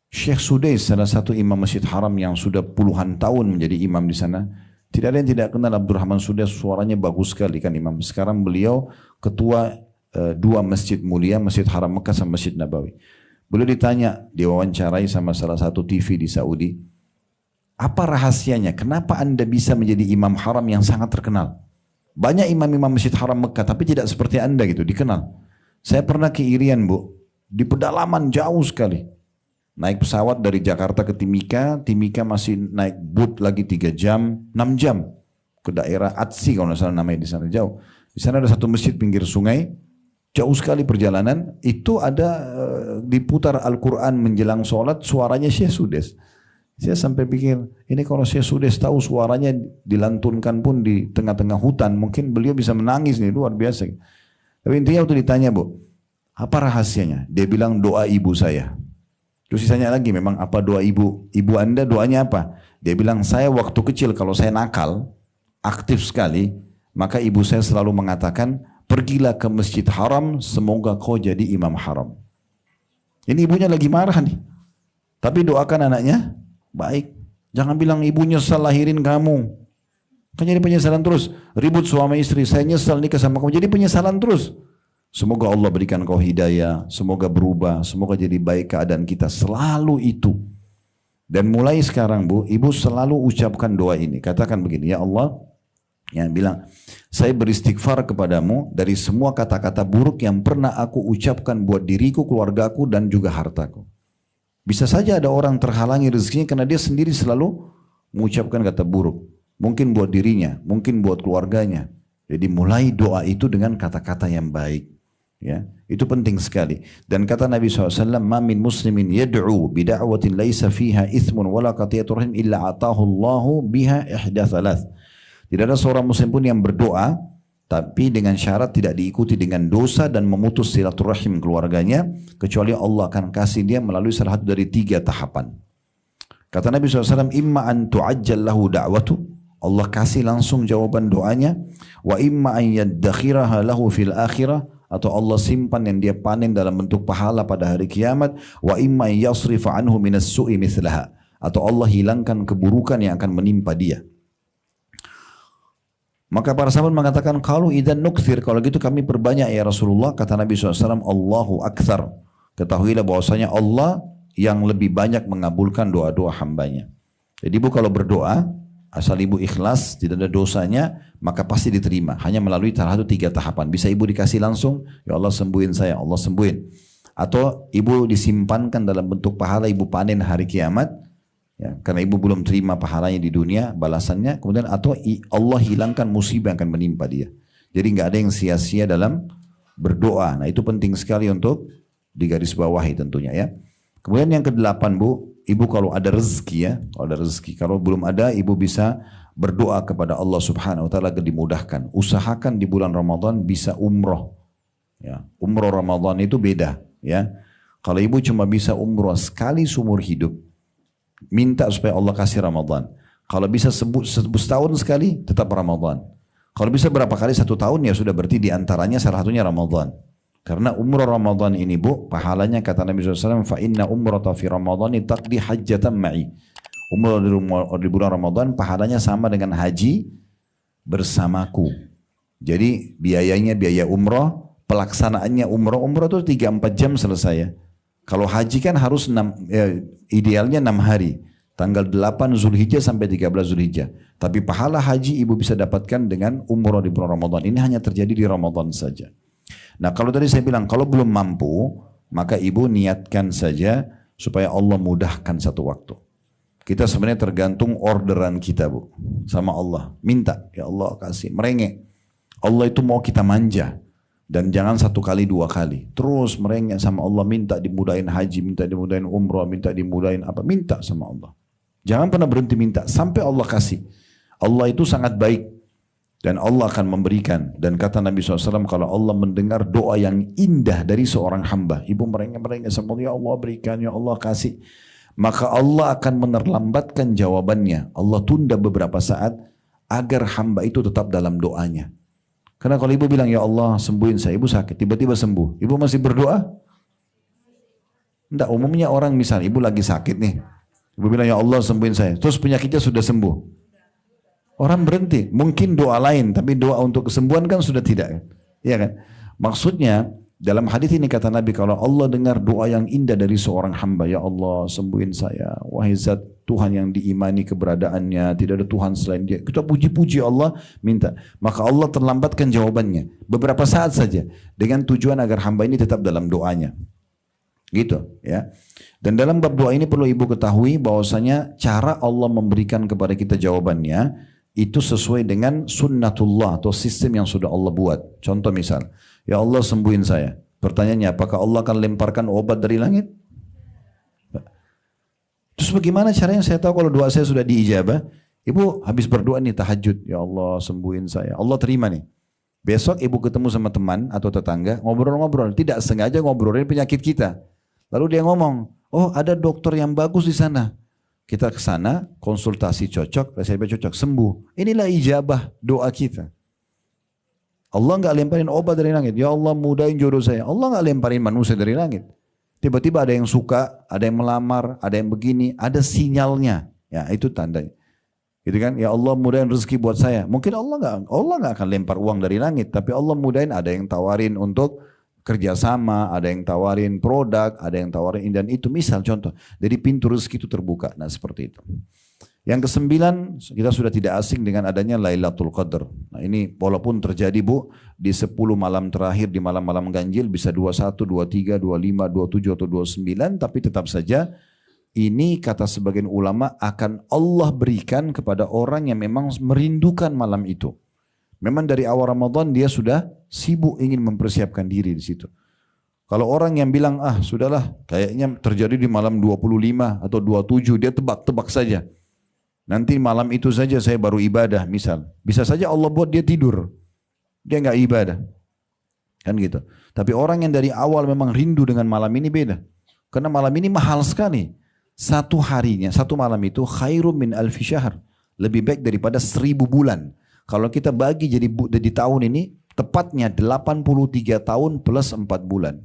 Syekh Sudais, salah satu imam Masjid Haram yang sudah puluhan tahun menjadi imam di sana. Tidak ada yang tidak kenal Abdurrahman Sudais, suaranya bagus sekali kan imam. Sekarang beliau ketua dua masjid mulia, Masjid Haram Mekah sama Masjid Nabawi. Beliau ditanya, diwawancarai sama salah satu TV di Saudi, apa rahasianya? Kenapa anda bisa menjadi imam haram yang sangat terkenal? Banyak imam-imam Masjid Haram Mekah, tapi tidak seperti anda gitu, dikenal. Saya pernah ke Irian bu, di pedalaman jauh sekali. Naik pesawat dari Jakarta ke Timika, Timika masih naik boat lagi 3 jam, 6 jam. Ke daerah Atsi kalau tidak salah namanya di sana jauh. Di sana ada satu masjid pinggir sungai, jauh sekali perjalanan, itu ada diputar Al-Quran menjelang sholat, suaranya Syekh Sudais. Saya sampai pikir, ini kalau Syekh Sudais tahu suaranya dilantunkan pun di tengah-tengah hutan, mungkin beliau bisa menangis nih, luar biasa. Tapi intinya waktu ditanya bu, apa rahasianya? Dia bilang doa ibu saya. Terus ditanya lagi, memang apa doa ibu? Ibu anda doanya apa? Dia bilang, saya waktu kecil kalau saya nakal, aktif sekali, maka ibu saya selalu mengatakan, pergilah ke Masjid Haram, semoga kau jadi imam haram. Ini ibunya lagi marah nih. Tapi doakan anaknya, baik. Jangan bilang ibu nyesal lahirin kamu. Kan jadi penyesalan terus. Ribut suami istri, saya nyesal nikah sama kamu. Jadi penyesalan terus. Semoga Allah berikan kau hidayah, semoga berubah, semoga jadi baik keadaan kita. Selalu itu. Dan mulai sekarang bu, ibu selalu ucapkan doa ini. Katakan begini, ya Allah, yang bilang, saya beristighfar kepadamu dari semua kata-kata buruk yang pernah aku ucapkan buat diriku, keluargaku, dan juga hartaku. Bisa saja ada orang terhalangi rezekinya karena dia sendiri selalu mengucapkan kata buruk. Mungkin buat dirinya, mungkin buat keluarganya. Jadi mulai doa itu dengan kata-kata yang baik. Ya, itu penting sekali. Dan kata Nabi SAW, "Ma min muslimin yad'u bida'watin laisa fiha ithmun wala qati'atur rahim illa atahu Allahu biha ihda thalath." Tidak ada seorang muslim pun yang berdoa tapi dengan syarat tidak diikuti dengan dosa dan memutus silaturahim keluarganya, kecuali Allah akan kasih dia melalui salah satu dari 3 tahapan. Kata Nabi SAW, "Imma an tu'ajjal lahu da'watu." Allah kasih langsung jawaban doanya. Wa imma an yaddakhiraha lahu fil akhirah, atau Allah simpan yang dia panen dalam bentuk pahala pada hari kiamat. Wa imma yasrifa anhu minas su'i mithlaha, atau Allah hilangkan keburukan yang akan menimpa dia. Maka para sahabat mengatakan, kalau idan nukthir, kalau gitu kami perbanyak ya Rasulullah. Kata Nabi SAW, Allahu akthar. Ketahuilah bahwasanya Allah yang lebih banyak mengabulkan doa-doa hambanya. Jadi ibu kalau berdoa, asal ibu ikhlas, tidak ada dosanya, maka pasti diterima. Hanya melalui salah satu 3 tahapan. Bisa ibu dikasih langsung, ya Allah sembuhin saya, Allah sembuhin. Atau ibu disimpankan dalam bentuk pahala, ibu panen hari kiamat, ya, karena ibu belum terima pahalanya di dunia, balasannya. Kemudian atau Allah hilangkan musibah yang akan menimpa dia. Jadi nggak ada yang sia-sia dalam berdoa. Nah itu penting sekali untuk digarisbawahi tentunya ya. Kemudian yang ke-8 bu, ibu kalau ada rezeki ya, kalau ada rezeki, kalau belum ada ibu bisa berdoa kepada Allah Subhanahu Wa Taala agar dimudahkan. Usahakan di bulan Ramadan bisa umroh. Ya, umroh Ramadan itu beda ya. Kalau ibu cuma bisa umroh sekali seumur hidup, minta supaya Allah kasih Ramadan. Kalau bisa setahun sekali, tetap Ramadan. Kalau bisa berapa kali 1 tahun, ya sudah, berarti diantaranya salah satunya Ramadan. Karena umrah Ramadan ini bu, pahalanya kata Nabi SAW, fa inna umrata fi Ramadhani taqdi hajjatan ma'i. Umrah di bulan Ramadan pahalanya sama dengan haji bersamaku. Jadi biayanya biaya umrah, pelaksanaannya umrah itu 3-4 jam selesai. Kalau haji kan harus idealnya 6 hari. Tanggal 8 Zulhijjah sampai 13 Zulhijjah. Tapi pahala haji ibu bisa dapatkan dengan umrah di bulan Ramadan. Ini hanya terjadi di Ramadan saja. Nah kalau tadi saya bilang kalau belum mampu, maka ibu niatkan saja supaya Allah mudahkan satu waktu. Kita sebenarnya tergantung orderan kita bu, sama Allah. Minta, ya Allah kasih, merengek. Allah itu mau kita manja. Dan jangan satu kali dua kali. Terus merengek sama Allah, minta dimudahin haji, minta dimudahin umrah, minta dimudahin apa. Minta sama Allah. Jangan pernah berhenti minta sampai Allah kasih. Allah itu sangat baik. Dan Allah akan memberikan. Dan kata Nabi SAW, kalau Allah mendengar doa yang indah dari seorang hamba. Ibu merengek sama Allah, ya Allah berikan, ya Allah kasih. Maka Allah akan menerlambatkan jawabannya. Allah tunda beberapa saat agar hamba itu tetap dalam doanya. Karena kalau ibu bilang, ya Allah sembuhin saya, ibu sakit, tiba-tiba sembuh. Ibu masih berdoa? Enggak, umumnya orang misal ibu lagi sakit nih. Ibu bilang, ya Allah sembuhin saya. Terus penyakitnya sudah sembuh. Orang berhenti. Mungkin doa lain, tapi doa untuk kesembuhan kan sudah tidak. Iya kan? Maksudnya, dalam hadis ini kata Nabi, kalau Allah dengar doa yang indah dari seorang hamba, ya Allah sembuhin saya. Wahai zat Tuhan yang diimani keberadaannya, tidak ada Tuhan selain dia. Kita puji-puji Allah, minta. Maka Allah terlambatkan jawabannya. Beberapa saat saja. Dengan tujuan agar hamba ini tetap dalam doanya. Gitu ya. Dan dalam bab doa ini perlu ibu ketahui bahwasanya cara Allah memberikan kepada kita jawabannya, itu sesuai dengan sunnatullah atau sistem yang sudah Allah buat. Contoh misal, ya Allah sembuhin saya. Pertanyaannya, apakah Allah akan lemparkan obat dari langit? Terus bagaimana caranya saya tahu kalau doa saya sudah diijabah? Ibu habis berdoa nih tahajud, ya Allah sembuhin saya. Allah terima nih. Besok ibu ketemu sama teman atau tetangga, ngobrol-ngobrol. Tidak sengaja ngobrolin penyakit kita. Lalu dia ngomong, oh ada dokter yang bagus di sana. Kita ke sana, konsultasi cocok, resepnya cocok, sembuh. Inilah ijabah doa kita. Allah nggak lemparin obat dari langit. Ya Allah mudahin jodoh saya. Allah nggak lemparin manusia dari langit. Tiba-tiba ada yang suka, ada yang melamar, ada yang begini, ada sinyalnya. Ya itu tandanya. Gitu kan? Ya Allah mudahin rezeki buat saya. Mungkin Allah nggak akan lempar uang dari langit, tapi Allah mudahin ada yang tawarin untuk kerjasama, ada yang tawarin produk, ada yang tawarin ini dan itu. Misal contoh, jadi pintu rezeki itu terbuka. Nah seperti itu. Yang kesembilan, kita sudah tidak asing dengan adanya Lailatul Qadar. Nah ini walaupun terjadi bu, di 10 malam terakhir, di malam-malam ganjil bisa 21, 23, 25, 27 atau 29, tapi tetap saja ini kata sebagian ulama akan Allah berikan kepada orang yang memang merindukan malam itu. Memang dari awal Ramadan dia sudah sibuk ingin mempersiapkan diri di situ. Kalau orang yang bilang, sudahlah kayaknya terjadi di malam 25 atau 27, dia tebak-tebak saja. Nanti malam itu saja saya baru ibadah misal. Bisa saja Allah buat dia tidur. Dia nggak ibadah. Kan gitu. Tapi orang yang dari awal memang rindu dengan malam ini beda. Karena malam ini mahal sekali. Satu harinya, satu malam itu khairum min alfi syahr. Lebih baik daripada 1000 bulan. Kalau kita bagi jadi di tahun ini, tepatnya 83 tahun plus 4 bulan.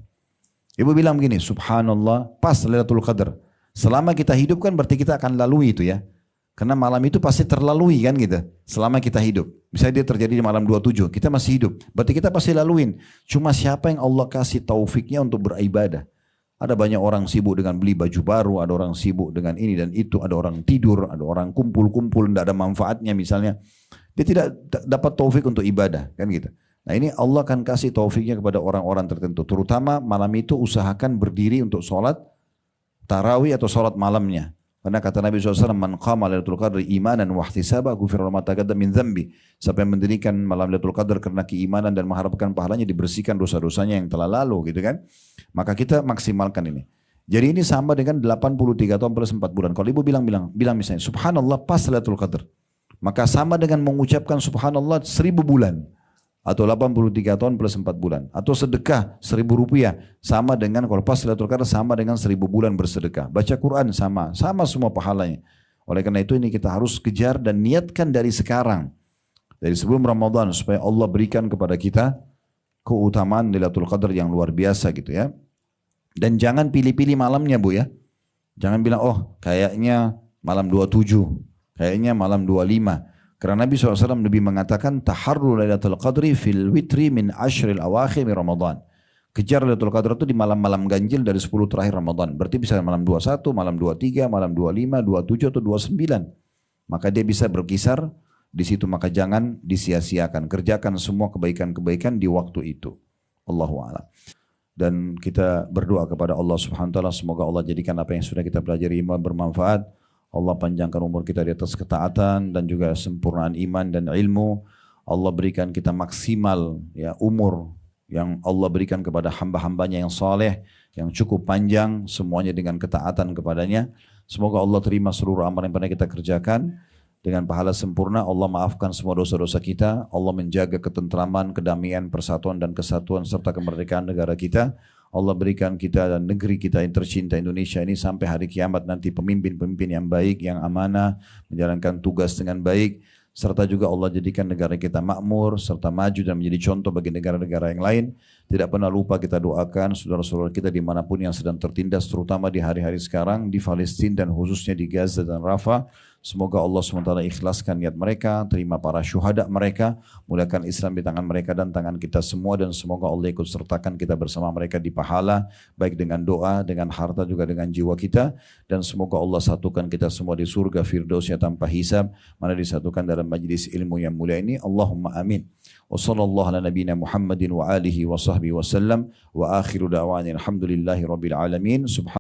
Ibu bilang begini, subhanallah, pas Lailatul Qadar. Selama kita hidup kan berarti kita akan lalui itu ya. Karena malam itu pasti terlalui kan gitu. Selama kita hidup. Misalnya dia terjadi di malam 27, kita masih hidup. Berarti kita pasti laluin. Cuma siapa yang Allah kasih taufiknya untuk beribadah. Ada banyak orang sibuk dengan beli baju baru, ada orang sibuk dengan ini dan itu, ada orang tidur, ada orang kumpul-kumpul, tidak ada manfaatnya misalnya. Dia tidak dapat taufik untuk ibadah kan gitu. Nah ini Allah akan kasih taufiknya kepada orang-orang tertentu. Terutama malam itu usahakan berdiri untuk sholat tarawih atau sholat malamnya. Karena kata Nabi SAW, man qama Lailatul Qadri imanan wa ihtisaba ghufira lahu ma taqaddama min dzambi. Siapa yang mendirikan malam Lailatul Qadar karena keimanan dan mengharapkan pahalanya, dibersihkan dosa-dosanya yang telah lalu gitu kan. Maka kita maksimalkan ini. Jadi ini sama dengan 83 tahun plus 4 bulan. Kalau ibu bilang misalnya subhanallah pas Lailatul Qadar. Maka sama dengan mengucapkan subhanallah 1000 bulan. Atau 83 tahun plus 4 bulan. Atau sedekah 1000 rupiah. Sama dengan kalau pas Lailatul Qadar sama dengan 1000 bulan bersedekah. Baca Quran sama semua pahalanya. Oleh karena itu ini kita harus kejar dan niatkan dari sekarang. Dari sebelum Ramadan supaya Allah berikan kepada kita keutamaan Lailatul Qadar yang luar biasa gitu ya. Dan jangan pilih-pilih malamnya bu ya. Jangan bilang kayaknya malam 27. Kayaknya malam 25. Karena Nabi SAW lebih mengatakan taharru Lailatul Qadri fil witri min ashril awakhir min Ramadan. Kejar Lailatul Qadar itu di malam-malam ganjil dari 10 terakhir Ramadan. Berarti bisa malam 21, malam 23, malam 25, 27 atau 29. Maka dia bisa berkisar di situ. Maka jangan disia-siakan. Kerjakan semua kebaikan-kebaikan di waktu itu. Allahu a'lam. Dan kita berdoa kepada Allah Subhanahu wa taala, semoga Allah jadikan apa yang sudah kita pelajari iman bermanfaat. Allah panjangkan umur kita di atas ketaatan dan juga sempurnaan iman dan ilmu. Allah berikan kita maksimal ya umur yang Allah berikan kepada hamba-hambanya yang saleh, yang cukup panjang, semuanya dengan ketaatan kepadanya. Semoga Allah terima seluruh amal yang pernah kita kerjakan dengan pahala sempurna. Allah maafkan semua dosa-dosa kita. Allah menjaga ketentraman, kedamaian, persatuan dan kesatuan serta kemerdekaan negara kita. Allah berikan kita dan negeri kita yang tercinta Indonesia ini sampai hari kiamat nanti pemimpin-pemimpin yang baik, yang amanah, menjalankan tugas dengan baik. Serta juga Allah jadikan negara kita makmur, serta maju dan menjadi contoh bagi negara-negara yang lain. Tidak pernah lupa kita doakan saudara-saudara kita dimanapun yang sedang tertindas, terutama di hari-hari sekarang di Palestina dan khususnya di Gaza dan Rafah. Semoga Allah SWT ikhlaskan niat mereka, terima para syuhada mereka, muliakan Islam di tangan mereka dan tangan kita semua, dan semoga Allah ikut sertakan kita bersama mereka di pahala, baik dengan doa, dengan harta juga dengan jiwa kita, dan semoga Allah satukan kita semua di surga Firdausnya tanpa hisab, mana disatukan dalam majlis ilmu yang mulia ini. Allahumma amin. Wa sallallahu ala nabiyina Muhammadin wa alihi wa sahbihi wa sallam wa akhiru da'wani alhamdulillahi rabbil alamin.